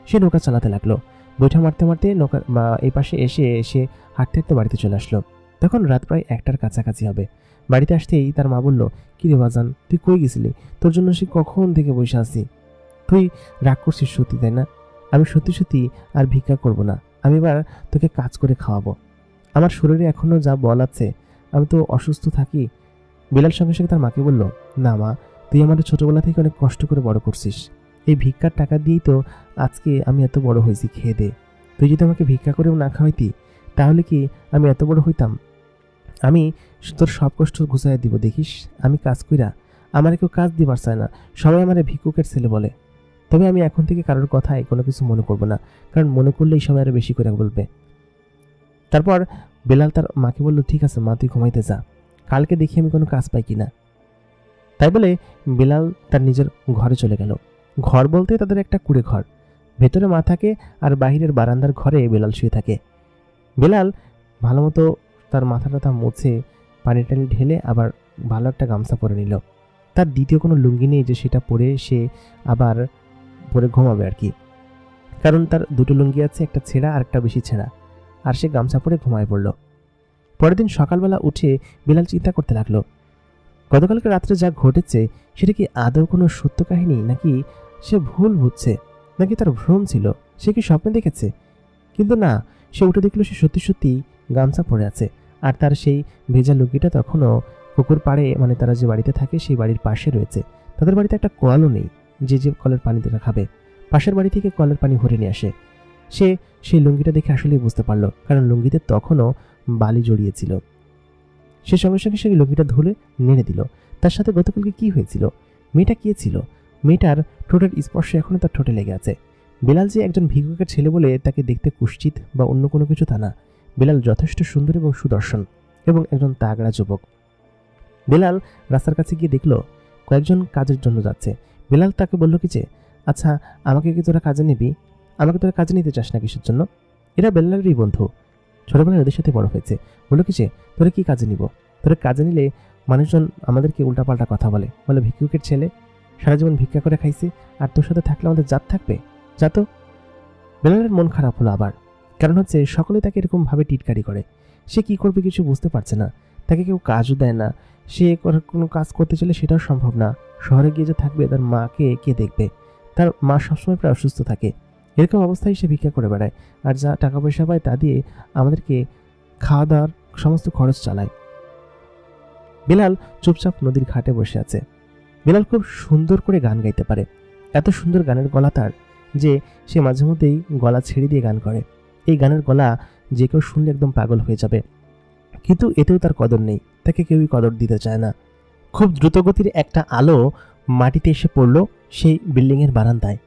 সে নৌকা চালাতে লাগলো, বৈঠা মারতে মারতে নৌকার এই পাশে এসে সে হাঁটতে হাঁটতে বাড়িতে চলে আসলো। তখন রাত প্রায় 1টার কাছাকাছি হবে। বাড়িতে আসতেই তার মা বলল, কি রে বাজান, তুই কই গেছিলি? তোর জন্য সে কখন থেকে বসে আছি। তুই রাগ করছিস সত্যি, তাই না? আমি সত্যি সত্যি আর ভিক্ষা করব না, আমি এবার তোকে কাজ করে খাওয়াবো। আমার শরীরে এখনও যা বল আছে, আমি তো অসুস্থ থাকি। বিলাল সঙ্গে সঙ্গে তার মাকে বলল, না মা, তুই আমাদের ছোটবেলা থেকে অনেক কষ্ট করে বড় করছিস। এই ভিক্ষার টাকা দিয়েই তো আজকে আমি এত বড় হয়েছি, খেয়ে দে। তুই যদি আমাকে ভিক্ষা করেও না খাওয়াইতি তাহলে কি আমি এত বড় হইতাম? আমি তোর সব কষ্ট ঘুষাইয়া দিব, দেখিস। আমি কাজ কইরা আমার কেউ কাজ দিবার চায় না, সবাই আমার ভিক্ষুকের ছেলে বলে। তবে আমি এখন থেকে কারোর কথায় কোনো কিছু মনে করব না, কারণ মনে করলেই সবাই আরো বেশি করে বলবে। তারপর বেলাল তার মাকে বলল, ঠিক আছে মা, তুই ঘুমাইতে যা, কালকে দেখি আমি কোনো কাজ পাই কিনা। তাই বলে বেলাল তার নিজের ঘরে চলে গেল। ঘর বলতে তাদের একটা কুড়ে ঘর, ভেতরে মা থাকে আর বাহিরের বারান্দার ঘরে বেলাল শুয়ে থাকে। বেলাল ভালো মতো তার মাথাটা মুছে পানি টানি ঢেলে আবার ভালো একটা গামছা পরে নিল। তার দ্বিতীয় কোনো লুঙ্গি নেই যে সেটা পরে সে আবার পরে ঘুমাবে আর কি, কারণ তার দুটো লুঙ্গি আছে, একটা ছেঁড়া আর একটা বেশি ছেঁড়া, আর সে গামছা পরে ঘুমায় পড়ল। পরের দিন সকালবেলা উঠে বেলাল চিন্তা করতে লাগলো, গতকালকে রাত্রে যা ঘটেছে সেটা কি আদৌ কোনো সত্য কাহিনী, নাকি সে ভুল বুঝছে, নাকি তার ভ্রম ছিল, সে কি স্বপ্নে দেখেছে? কিন্তু না, সে উঠে দেখলো সে সত্যি সত্যি গামছা পরে আছে, আর তার সেই ভেজা লুঙ্গিটা তখনও পুকুর পাড়ে, মানে তারা যে বাড়িতে থাকে সেই বাড়ির পাশে রয়েছে। তাদের বাড়িতে একটা কলও নেই যে যে কলের পানি দিয়ে খাবে, পাশের বাড়ি থেকে কলের পানি ভরে নিয়ে আসে। সে সেই লুঙ্গিটা দেখে আসলেই বুঝতে পারলো, কারণ লুঙ্গিতে তখনও বালি জড়িয়েছিল। সে সঙ্গে সঙ্গে সেই লুঙ্গিটা ধুলে নেড়ে দিল। তার সাথে গতকালকে কি হয়েছিল, মেয়েটা কে ছিল? মেয়েটার ঠোঁটের স্পর্শ এখনো তার ঠোঁটে লেগে আছে। বেলাল যে একজন ভিক্ষুকের ছেলে বলে তাকে দেখতে কুৎসিত বা অন্য কোনো কিছু তা না। বেলাল যথেষ্ট সুন্দর এবং সুদর্শন এবং একজন তাগড়া যুবক। বেলাল রাস্তার কাছে গিয়ে দেখলো কয়েকজন কাজের জন্য যাচ্ছে। বেলাল তাকে বলল কি যে, আচ্ছা আমাকে কি তোরা কাজে নিবি? আমাকে তোরা কাজে নিতে চাস না কিসের জন্য? এরা বেলালেরই বন্ধু, ছোটবেলায় ওদের সাথে বড় হয়েছে। বললো কি যে, তোরা কি কাজে নিব? তোরা কাজে নিলে মানুষজন আমাদেরকে উল্টাপাল্টা কথা বলে, বলে ভিক্ষুকের ছেলে, সারা জীবন ভিক্ষা করে খাইছে, আর তোর সাথে থাকলে আমাদের জাত থাকবে? যা তো। বেলালের মন খারাপ হলো আবার, কারণ হচ্ছে সকলে তাকে এরকম ভাবে টিটকারি করে। সে কি করবে কিছু বুঝতে পারছে না, তাকে কেউ কাজও দেয় না। সে কোনো কাজ করতে চলে সেটাও সম্ভব না। শহরে গিয়ে যে থাকবে, তার মাকে কে দেখবে? তার মা সবসময় প্রায় অসুস্থ থাকে। এরকম অবস্থায় সে ভিক্ষা করে বেড়ায়, আর যা টাকা পয়সা পায় তা দিয়ে আমাদেরকে খাওয়া দাওয়ার সমস্ত খরচ চালায়। বেলাল চুপচাপ নদীর ঘাটে বসে আছে। বেলাল খুব সুন্দর করে গান গাইতে পারে, এত সুন্দর গানের গলা তার যে সে মাঝে মধ্যেই গলা ছেড়ে দিয়ে গান করে। এই গানের গলা যে কেউ শুনলে একদম পাগল হয়ে যাবে, কিন্তু এতেও তার কদর নেই, তাকে কেউই কদর দিতে চায় না। খুব দ্রুতগতির একটা আলো মাটিতে এসে পড়ল সেই বিল্ডিংয়ের বারান্দায়।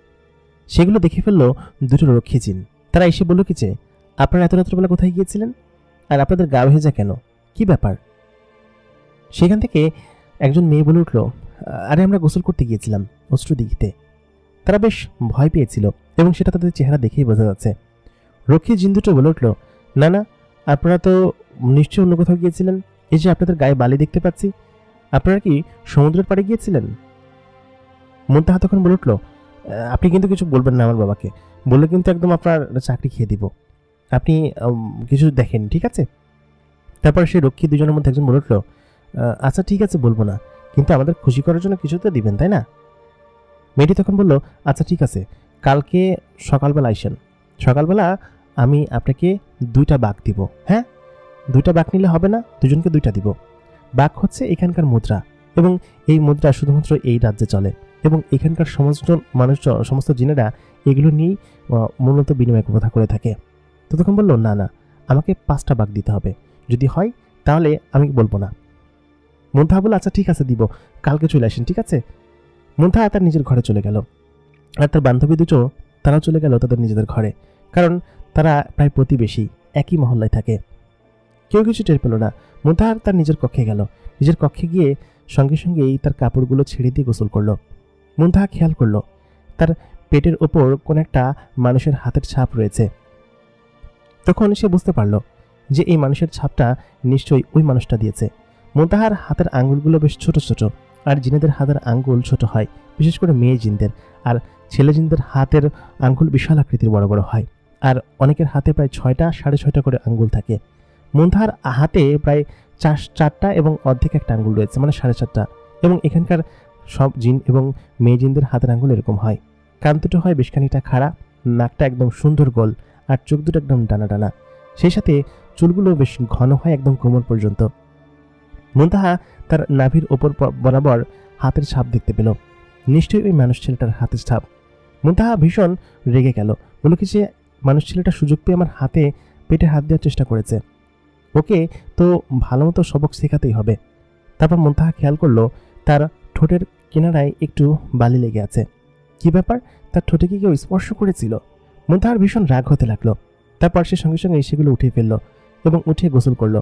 সেগুলো দেখে ফেললো দুটো রক্ষী জিন। তারা এসে বলল কি যে, আপনারা এত রাত্রবেলা কোথায় গিয়েছিলেন, আর আপনাদের গা ভেজা কেন, কি ব্যাপার? সেখান থেকে একজন মেয়ে বলে উঠল, আরে আমরা গোসল করতে গিয়েছিলাম অশ্রু দিঘিতে। তারা বেশ ভয় পেয়েছিল এবং সেটা তাদের চেহারা দেখেই বোঝা যাচ্ছে। রক্ষী জিন দুটো বলে উঠল, না না, আপনারা তো নিশ্চয়ই অন্য কোথাও গিয়েছিলেন, এই যে আপনাদের গায়ে বালি দেখতে পাচ্ছি, আপনারা কি সমুদ্রের পাড়ে গিয়েছিলেন? মুনতাহা তখন বলে উঠল, আপনি কিন্তু কিছু বলবেন না আমার বাবাকে, বললে কিন্তু একদম আপনার চাকরি খেয়ে দিব, আপনি কিছু দেখেন, ঠিক আছে? তারপর সেই রক্ষী দুজনের মধ্যে একজন বলে উঠল, আচ্ছা ঠিক আছে, বলবো না, কিন্তু আমাদের খুশি করার জন্য কিছু তো দিবেন, তাই না? মেয়েটি তখন বলল, আচ্ছা ঠিক আছে, কালকে সকালবেলা আইসেন। সকালবেলা আমি আপনাকে 2টা বাঘ দিব। হ্যাঁ, 2টা বাঘ নিলে হবে না, দুজনকে 2টা দিব। বাঘ হচ্ছে এখানকার মুদ্রা, এবং এই মুদ্রা শুধুমাত্র এই রাজ্যে চলে, এবং এখানকার সমস্ত মানুষ, সমস্ত জিনেরা এগুলো নিয়েই মূলত বিনিময় কথা করে থাকে। তো তখন বললো, না না, আমাকে 5টা বাঘ দিতে হবে, যদি হয় তাহলে আমি বলবো না। মুনতাহা বলল, আচ্ছা ঠিক আছে, দিব, কালকে চলে আসেন, ঠিক আছে? মুনতাহা তার নিজের ঘরে চলে গেল, আর তার বান্ধবী দুটো তারাও চলে গেল তাদের নিজেদের ঘরে, কারণ তারা প্রায় প্রতিবেশী, একই মহল্লায় থাকে। কেউ কিছু টের পেল না। মুনতাহা তার নিজের কক্ষে গেল। নিজের কক্ষে গিয়ে সঙ্গে সঙ্গেই তার কাপড়গুলো ছেড়ে দিয়ে গোসল করলো। মুনতাহা খেয়াল করলো তার পেটের ওপর কোন একটা মানুষের হাতের ছাপ রয়েছে। তখন সে বুঝতে পারল যে এই মানুষের ছাপটা নিশ্চয়ই ওই মানুষটা দিয়েছে। মুনতাহার হাতের আঙ্গুলগুলো বেশ ছোট ছোট, আর জিনেদের হাতের আঙ্গুল ছোট হয়, বিশেষ করে মেয়ে জিনদের, আর ছেলে জিনদের হাতের আঙ্গুল বিশাল আকৃতির বড় বড় হয়, আর অনেকের হাতে প্রায় 6টা 6.5টা করে আঙ্গুল থাকে। মুনতাহার হাতে প্রায় 4টা এবং অর্ধেক একটা আঙ্গুল রয়েছে, মানে 4.5টা। এবং এখানকার সব জিন এবং মেয়ে জিনদের হাতের আঙ্গুল এরকম হয়। কান দুটো হয় বেশ খানিকটা খাড়া, নাকটা একদম সুন্দর গোল, আর চোখ দুটো একদম ডানা ডানা, সেই সাথে চুলগুলো বেশ ঘন হয় একদম কোমর পর্যন্ত। মুনতাহা তার নাভির ওপর বরাবর হাতের ছাপ দেখতে পেল। নিশ্চয়ই ওই মানুষ ছেলেটার হাতের ছাপ। মুনতাহা ভীষণ রেগে গেল, বলল কি যে মানুষ ছেলেটা সুযোগ পেয়ে আমার হাতে পেটে হাত দেওয়ার চেষ্টা করেছে, ওকে তো ভালো মতো সবক শেখাতেই হবে। তারপর মুনতাহা খেয়াল করলো তার ঠোঁটের কিনারায় একটু বালি লেগে আছে। কি ব্যাপার, তার ঠোঁটে কি কেউ স্পর্শ করেছিল? মুনতাহার ভীষণ রাগ হতে লাগলো। তারপর সে সঙ্গে সঙ্গে সেগুলো উঠিয়ে ফেললো এবং উঠে গোসল করলো।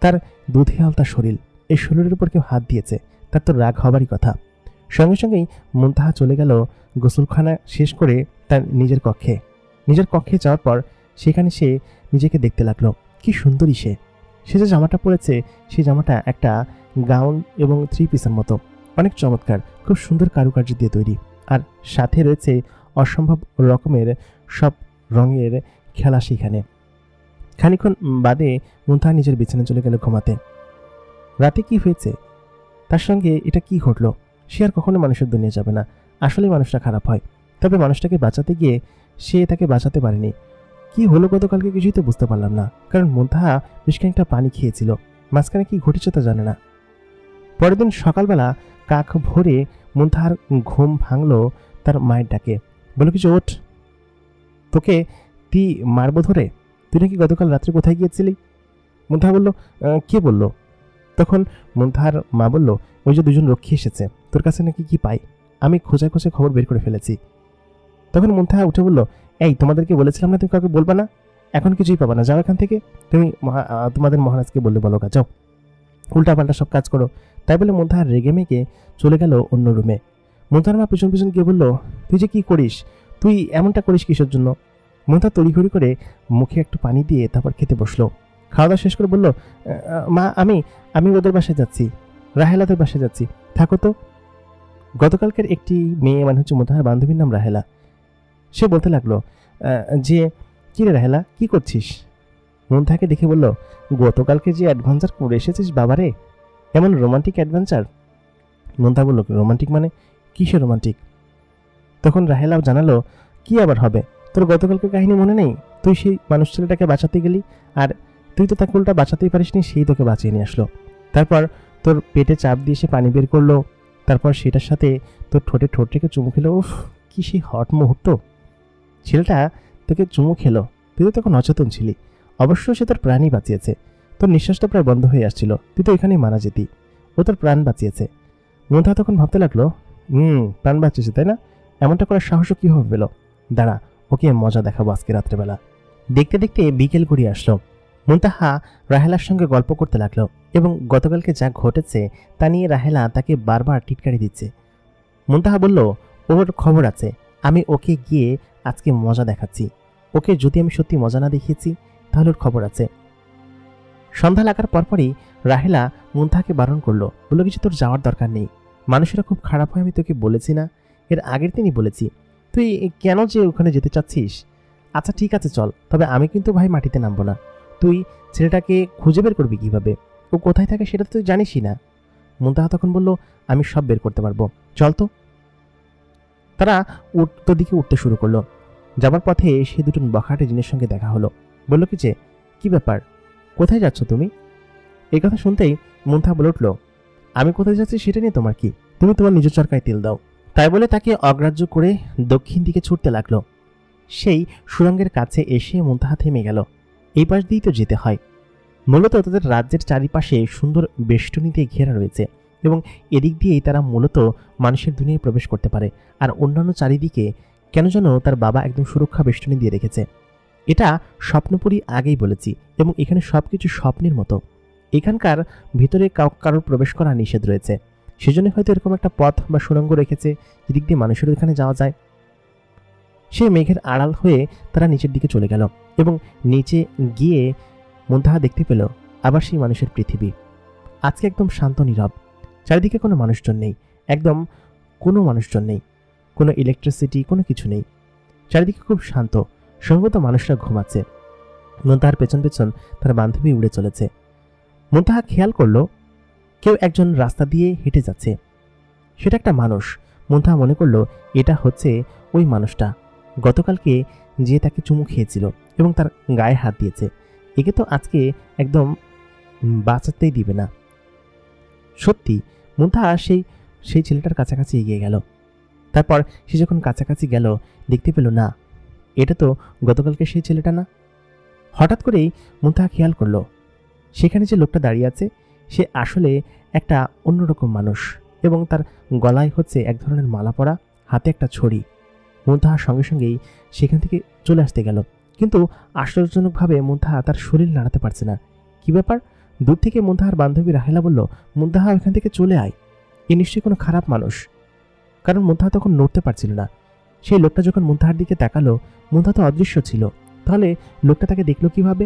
তার দুধে আলতা শরীর, এই শরীরের উপর কেউ হাত দিয়েছে, তার তো রাগ হবারই কথা। সঙ্গে সঙ্গেই মুনতাহা চলে গেল গোসলখানা শেষ করে তার নিজের কক্ষে যাওয়ার পর সেখানে সে নিজেকে দেখতে লাগলো। কি সুন্দরী সে যে জামাটা পরেছে, সেই জামাটা একটা গাউন এবং 3 পিসের মতো, অনেক চমৎকার, খুব সুন্দর কারুকার্য দিয়ে তৈরি, আর সাথে রয়েছে অসম্ভব রকমের সব রঙের খেলা সেখানে। খানিক্ষণ বাদে মুনতাহা নিজের বিছানায় চলে গেল ঘুমাতে। রাতে কি হয়েছে, তার সঙ্গে এটা কি ঘটলো, সে আর কখনো মানুষের দুনিয়া যাবে না। আসলে মানুষটা খারাপ হয়, তবে মানুষটাকে বাঁচাতে গিয়ে সে তাকে বাঁচাতে পারেনি। কি হলো গতকালকে কিছুই তো বুঝতে পারলাম না, কারণ মুনতাহা বেশ খানিকটা পানি খেয়েছিল, মাঝখানে কি ঘটেছে তা জানে না। পরের দিন সকালবেলা কাক ভোরে মুনতাহার ঘুম ভাঙলো তার মায়ের ডাকে। বলো কিছু, ওঠ, তোকে তুই মারবো ধরে, তুই নাকি গতকাল রাত্রে কোথায় গিয়েছিলি? মুনতাহা বলল, কে বললো? তখন মুনতাহার মা বলল, ওই যে 2 জন রক্ষী এসেছে, তোর কাছে নাকি কি পাই, আমি খোঁজে খবর বের করে ফেলেছি। তখন মুনতাহা উঠে বলল, এই তোমাদেরকে বলেছিলাম না তুমি কাউকে বলবা না, এখন কিছুই পাবা না, যাও এখান থেকে, তুমি তোমাদের মহারাজকে বললে বলো কাজ, যাও, উল্টাপাল্টা সব কাজ করো। তাই বলে মুনতাহা রেগে মেগে চলে গেল অন্য রুমে। মুনতাহার মা পিছন পিছন গিয়ে বলল, তুই যে কি করিস, তুই এমনটা করিস কিসের জন্য? মুনতাহা তড়িঘড়ি করে মুখে একটু পানি দিয়ে তারপর খেতে বসলো। খাওয়া দাওয়া শেষ করে বলল, মা আমি ওদের বাসায় যাচ্ছি, রাহেলাদের বাসায় যাচ্ছি, থাকো তো। গতকালকের একটি মেয়ে, মানে হচ্ছে মুনতাহার বান্ধবীর নাম রাহেলা, সে বলতে লাগলো যে, কি রে রাহেলা, কি করছিস? মুনতাহাকে দেখে বলল, গতকালকে যে অ্যাডভেঞ্চার করে এসেছিস বাবারে, এমন রোমান্টিক অ্যাডভেঞ্চার। মুনতাহা বলল, রোমান্টিক মানে কিসের রোমান্টিক? তখন রাহেলাও জানালো, কি আবার হবে, তোর গতকালকে কাহিনী মনে নেই? তুই সেই মানুষ ছেলেটাকে বাঁচাতে গেলি, আর তুই তো তাকে উল্টা বাঁচাতেই পারিসনি, সেই তোকে বাঁচিয়ে নিয়ে আসলো। তারপর তোর পেটে চাপ দিয়ে সে পানি বের করলো, তারপর সেটার সাথে তোর ঠোঁটে ঠোঁট রেখে চুমু খেলো। উফ, কি সেই হট মুহূর্ত! ছেলেটা তোকে চুমু খেলো, তুই তো তখন অচেতন ছিলি। অবশ্য সে তোর প্রাণই বাঁচিয়েছে, তোর নিঃশ্বাসটা প্রায় বন্ধ হয়ে আসছিল, তুই তো এখানেই মারা যেতি, ও তোর প্রাণ বাঁচিয়েছে। মুনতাহা তখন ভাবতে লাগলো, প্রাণ বাঁচিয়েছে তাই না, এমনটা করার সাহসও কীভাবে পেল? দাঁড়া, ওকে মজা দেখাবো আজকে রাত্রেবেলা। দেখতে দেখতে বিকেল গড়িয়ে আসলো। মুনতাহা রাহেলার সঙ্গে গল্প করতে লাগলো এবং গতকালকে যা ঘটেছে তা নিয়ে রাহেলা তাকে বারবার টিটকারি দিচ্ছে। মুনতাহা বলল, ওর খবর আছে, আমি ওকে গিয়ে আজকে মজা দেখাচ্ছি, ওকে যদি আমি সত্যি মজা না দেখিয়েছি তাহলে ওর খবর আছে। সন্ধ্যা লাগার পরপরই রাহেলা মুনতাহাকে বারণ করলো, বলল, কিছু তোর যাওয়ার দরকার নেই, মানুষেরা খুব খারাপ হয়, আমি তোকে বলেছি না, এর আগের দিনই বলেছি, তুই কেন যে ওখানে যেতে চাচ্ছিস? আচ্ছা ঠিক আছে চল, তবে আমি কিন্তু ভাই মাটিতে নামবো না। তুই ছেলেটাকে খুঁজে বের করবি কিভাবে, ও কোথায় থাকে সেটা তো তুই জানিসই না। মুনতাহা তখন বলল, আমি সব বের করতে পারবো, চল তো। তারা উত্তর দিকে উঠতে শুরু করলো। যাবার পথে সে 2 বখাটে জিনের সঙ্গে দেখা হলো। বলল কি যে, কি ব্যাপার, কোথায় যাচ্ছ তুমি? এই কথা শুনতেই মুনতাহা বলে উঠল, আমি কোথায় যাচ্ছি সেটা নিয়ে তোমার কি, তুমি তোমার নিজের চরকায় তেল দাও। তাই বলে তাকে অগ্রাহ্য করে দক্ষিণ দিকে ছুটতে লাগলো। সেই সুড়ঙ্গের কাছে এসে মুনতাহা থেমে গেল। এই পাশ দিয়েই তো যেতে হয়। মূলত তাদের রাজ্যের চারিপাশে সুন্দর বেষ্টনী দিয়ে ঘেরা রয়েছে এবং এদিক দিয়েই তারা মূলত মানুষের দুনিয়ায় প্রবেশ করতে পারে, আর অন্যান্য চারিদিকে কেন যেন তার বাবা একদম সুরক্ষা বেষ্টনী দিয়ে রেখেছে। এটা স্বপ্নপুরী আগেই বলেছি, এবং এখানে সবকিছু স্বপ্নের মতো। এখানকার ভিতরে কারোর প্রবেশ করা নিষেধ রয়েছে, সেজন্য হয়তো এরকম একটা পথ বা সুড়ঙ্গ রেখেছে যেদিক দিয়ে মানুষের ওখানে যাওয়া যায়। সেই মেঘের আড়াল হয়ে তারা নিচের দিকে চলে গেল এবং নিচে গিয়ে মুনতাহা দেখতে পেল আবার সেই মানুষের পৃথিবী। আজকে একদম শান্ত নীরব, চারিদিকে কোনো মানুষজন নেই, একদম কোনো মানুষজন নেই, কোনো ইলেকট্রিসিটি, কোনো কিছু নেই, চারিদিকে খুব শান্ত, সম্ভবত মানুষরা ঘুমাচ্ছে। মুনতাহার পেছন পেছন তার বান্ধবী উড়ে চলেছে। মুনতাহা খেয়াল করলো কেউ একজন রাস্তা দিয়ে হেঁটে যাচ্ছে, সেটা একটা মানুষ। মুনতাহা মনে করলো এটা হচ্ছে ওই মানুষটা গতকালকে যে তাকে চুমু খেয়েছিল, এবং তার গায়ে হাত দিয়েছে। একে তো আজকে একদম বাঁচাতেই দিবে না। সত্যি মুনতাহা সেই ছেলেটার কাছাকাছি এগিয়ে গেল। তারপর সে যখন কাছাকাছি গেল দেখতে পেল না, এটা তো গতকালকে সেই ছেলেটা না। হঠাৎ করেই মুনতাহা খেয়াল করলো সেখানে যে লোকটা দাঁড়িয়ে আছে সে আসলে একটা অন্যরকম মানুষ, এবং তার গলায় হচ্ছে এক ধরনের মালা পরা, হাতে একটা ছড়ি। মুনতাহার সঙ্গে সঙ্গেই সেখান থেকে চলে আসতে গেল, কিন্তু আশ্চর্যজনকভাবে মুনতাহা তার শরীর নাড়াতে পারছে না। কি ব্যাপার? দূর থেকে মুনতাহার বান্ধবী রাহেলা বলল, মুনতাহা এখান থেকে চলে আয়, এ নিশ্চয়ই কোনো খারাপ মানুষ। কারণ মুনতাহা তখন নড়তে পারছিল না। সেই লোকটা যখন মুনতাহার দিকে তাকালো, মুনতাহা তো অদৃশ্য ছিল, তাহলে লোকটা তাকে দেখলো কিভাবে?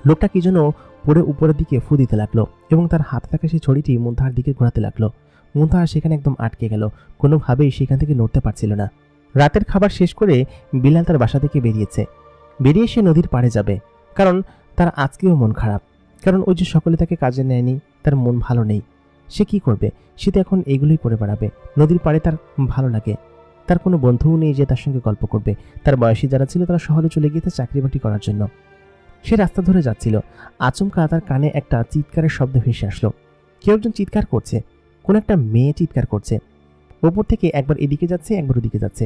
লোকটা কি যেন পড়ে উপরের দিকে ফু দিতে লাগলো এবং তার হাতে থাকা সেই ছড়িটি মুনতাহার দিকে ঘোরাতে লাগলো। মুনতাহা সেখানে একদম আটকে গেল, কোনোভাবেই সেখান থেকে নড়তে পারছিল না। রাতের খাবার শেষ করে বিলাল তার বাসা থেকে বেরিয়ে সে নদীর পাড়ে যাবে, কারণ তার আজকেও মন খারাপ। কারণ ওই যে সকলে তাকে কাজে নেয়নি, তার মন ভালো নেই। সে কি করবে? সে তো এখন এগুলোই করে বেড়াবে। নদীর পাড়ে তার ভালো লাগে, তার কোনো বন্ধুও নেই যে তার সঙ্গে গল্প করবে। তার বয়সী যারা ছিল তারা শহরে চলে গিয়েছে চাকরি বাকরি করার জন্য। সে রাস্তা ধরে যাচ্ছিল, আচমকা তার কানে একটা চিৎকারের শব্দ ভেসে আসলো। কেউ একজন চিৎকার করছে, কোন একটা মেয়ে চিৎকার করছে। ওপর থেকে একবার এদিকে যাচ্ছে, একবার ওদিকে যাচ্ছে।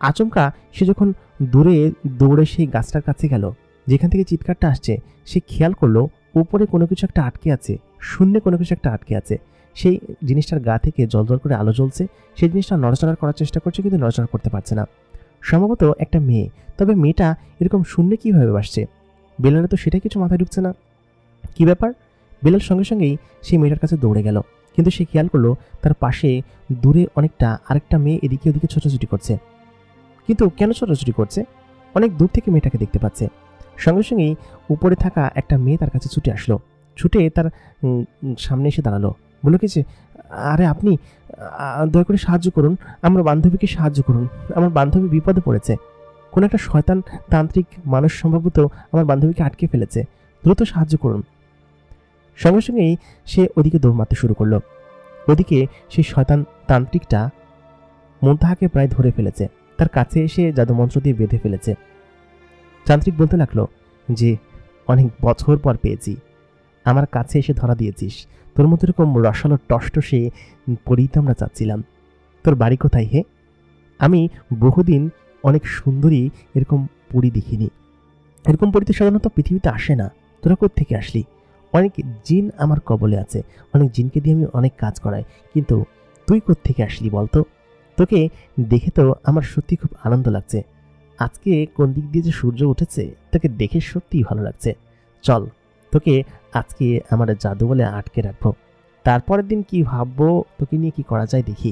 আচমকা সে যখন দূরে দৌড়ে সেই গাছটার কাছে গেল যেখান থেকে চিৎকারটা আসছে, সে খেয়াল করলো উপরে কোনো কিছু একটা আটকে আছে, শূন্যে কোনো কিছু একটা আটকে আছে। সেই জিনিসটার গা থেকে জল করে আলো জ্বলছে। সেই জিনিসটা নড়াচড়া করার চেষ্টা করছে, কিন্তু নড়াচড়া করতে পারছে না। সম্ভবত একটা মেয়ে, তবে মেয়েটা এরকম শূন্যে কীভাবে বাসছে? বেলালের তো সেটা কিছু মাথায় ঢুকছে না। কি ব্যাপার? বেলাল সঙ্গে সঙ্গেই সেই মেয়েটার কাছে দৌড়ে গেল, কিন্তু সে খেয়াল করলো তার পাশে দূরে অনেকটা আরেকটা মেয়ে এদিকে ওদিকে ছোটাছুটি করছে। কিন্তু কেন ছোটাছুটি করছে? অনেক দূর থেকে মেয়েটাকে দেখতে পাচ্ছে। সঙ্গে সঙ্গেই উপরে থাকা একটা মেয়ে তার কাছে ছুটে আসলো, ছুটে তার সামনে এসে দাঁড়ালো। বলল কি যে, আরে আপনি দয়া করে সাহায্য করুন, আমার বান্ধবীকে সাহায্য করুন, আমার বান্ধবী বিপদে পড়েছে। কোনো একটা শয়তান তান্ত্রিক মানুষ সম্ভবত আমার বান্ধবীকে আটকে ফেলেছে, দ্রুত সাহায্য করুন। সঙ্গে সঙ্গেই সে ওদিকে দৌড় মারতে শুরু করলো। ওদিকে সেই শয়তান তান্ত্রিকটা মুনতাহাকে প্রায় ধরে ফেলেছে, তার কাছে এসে জাদুমন্ত্র দিয়ে বেঁধে ফেলেছে। তান্ত্রিক বলতে লাগলো যে, অনেক বছর পর পেয়েছি, আমার কাছে এসে ধরা দিয়েছিস। তোর মতো এরকম রসালো টসটসে পরী তো আমরা চাচ্ছিলাম। তোর বাড়ি কোথায় হে? আমি বহুদিন অনেক সুন্দরী এরকম পরী দেখিনি। এরকম পরী তো সাধারণত পৃথিবীতে আসে না। তোরা কোত্থেকে আসলি? অনেক জিন আমার কবলে আছে, অনেক জিনকে দিয়ে আমি অনেক কাজ করাই, কিন্তু তুই কোত্থেকে আসলি বলতো? তোকে দেখে তো আমার সত্যি খুব আনন্দ লাগছে। আজকে কোন দিক দিয়ে যে সূর্য উঠেছে তোকে দেখে সত্যিই ভালো লাগছে। চল, তোকে আজকে আমার জাদু বলে আটকে রাখবো, তারপরের দিন কি ভাববো তোকে নিয়ে কি করা যায় দেখি।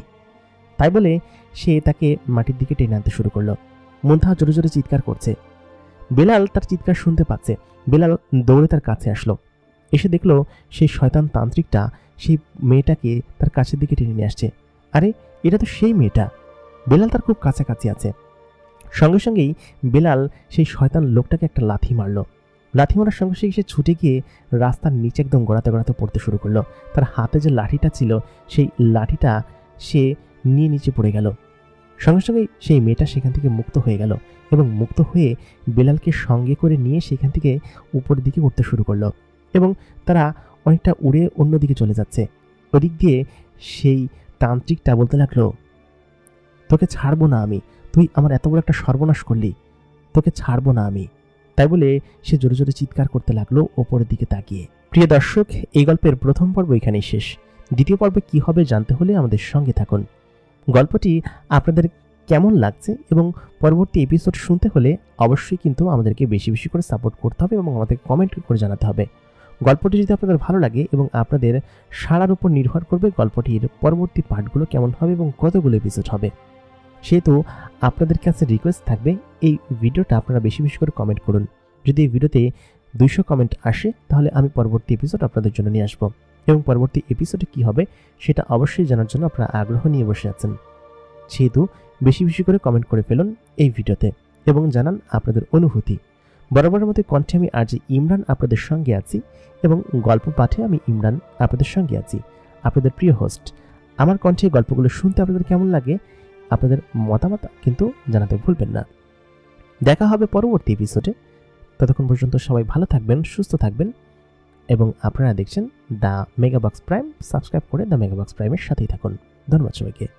তাই বলে সে তাকে মাটির দিকে টেনে আনতে শুরু করলো। মুনতাহা জোরে জোরে চিৎকার করছে। বেলাল তার চিৎকার শুনতে পাচ্ছে। বেলাল দৌড়ে তার কাছে আসলো, এসে দেখলো সেই শয়তান তান্ত্রিকটা সেই মেয়েটাকে তার কাছের দিকে টেনে নিয়ে আসছে। আরে এটা তো সেই মেয়েটা। বেলাল তার খুব কাছাকাছি আছে। সঙ্গে সঙ্গেই বেলাল সেই শয়তান লোকটাকে একটা লাথি মারলো। লাথি মারার সঙ্গে সঙ্গে সে ছুটে গিয়ে রাস্তার নিচে একদম গড়াতে গড়াতে পড়তে শুরু করলো। তার হাতে যে লাঠিটা ছিল সেই লাঠিটা সে নিয়ে নিচে পড়ে গেল। সঙ্গে সঙ্গেই সেই মেয়েটা সেখান থেকে মুক্ত হয়ে গেল এবং মুক্ত হয়ে বেলালকে সঙ্গে করে নিয়ে সেখান থেকে উপরের দিকে উঠতে শুরু করলো এবং তারা অনেকটা উড়ে অন্যদিকে চলে যাচ্ছে। ওদিক দিয়ে সেই তান্ত্রিকটা বলতে লাগলো, তোকে ছাড়বো না আমি, তুই আমার এত বড় একটা সর্বনাশ করলি, তোকে ছাড়বো না আমি। তাই বলে সে জোরে জোরে চিৎকার করতে লাগলো ওপরের দিকে তাকিয়ে। প্রিয় দর্শক, এই গল্পের প্রথম পর্ব এখানেই শেষ। দ্বিতীয় পর্বে কি হবে জানতে হলে আমাদের সঙ্গে থাকুন। গল্পটি আপনাদের কেমন লাগছে এবং পরবর্তী এপিসোড শুনতে হলে অবশ্যই কিন্তু আমাদেরকে বেশি বেশি করে সাপোর্ট করতে হবে এবং আমাদের কমেন্ট করে জানাতে হবে। গল্পটি যদি আপনাদের ভালো লাগে এবং আপনাদের সাড়ার উপর নির্ভর করবে গল্পটির পরবর্তী পার্টগুলো কেমন হবে এবং কতগুলো এপিসোড হবে। সেহেতু আপনাদের কাছে রিকোয়েস্ট থাকবে এই ভিডিওটা আপনারা বেশি বেশি করে কমেন্ট করুন। যদি এই ভিডিওতে 200 কমেন্ট আসে তাহলে আমি পরবর্তী এপিসোড আপনাদের জন্য নিয়ে আসবো এবং পরবর্তী এপিসোডে কি হবে সেটা অবশ্যই জানার জন্য আপনারা আগ্রহ নিয়ে বসে আছেন। সেহেতু বেশি বেশি করে কমেন্ট করে ফেলুন এই ভিডিওতে এবং জানান আপনাদের অনুভূতি। বরাবরের মতো কণ্ঠে আমি আরজে ইমরান আপনাদের সঙ্গে আছি এবং গল্প পাঠে আমি ইমরান আপনাদের সঙ্গে আছি, আপনাদের প্রিয় হোস্ট। আমার কণ্ঠে গল্পগুলো শুনতে আপনাদের কেমন লাগে আপনাদের মতামত কিন্তু জানাতে ভুলবেন না। দেখা হবে পরবর্তী এপিসোডে। ততক্ষণ পর্যন্ত সবাই ভালো থাকবেন, সুস্থ থাকবেন এবং আপনারা দেখছেন দ্য মেগাবক্স প্রাইম। সাবস্ক্রাইব করে দ্য মেগাবক্স প্রাইমের সাথেই থাকুন। ধন্যবাদ সবাইকে।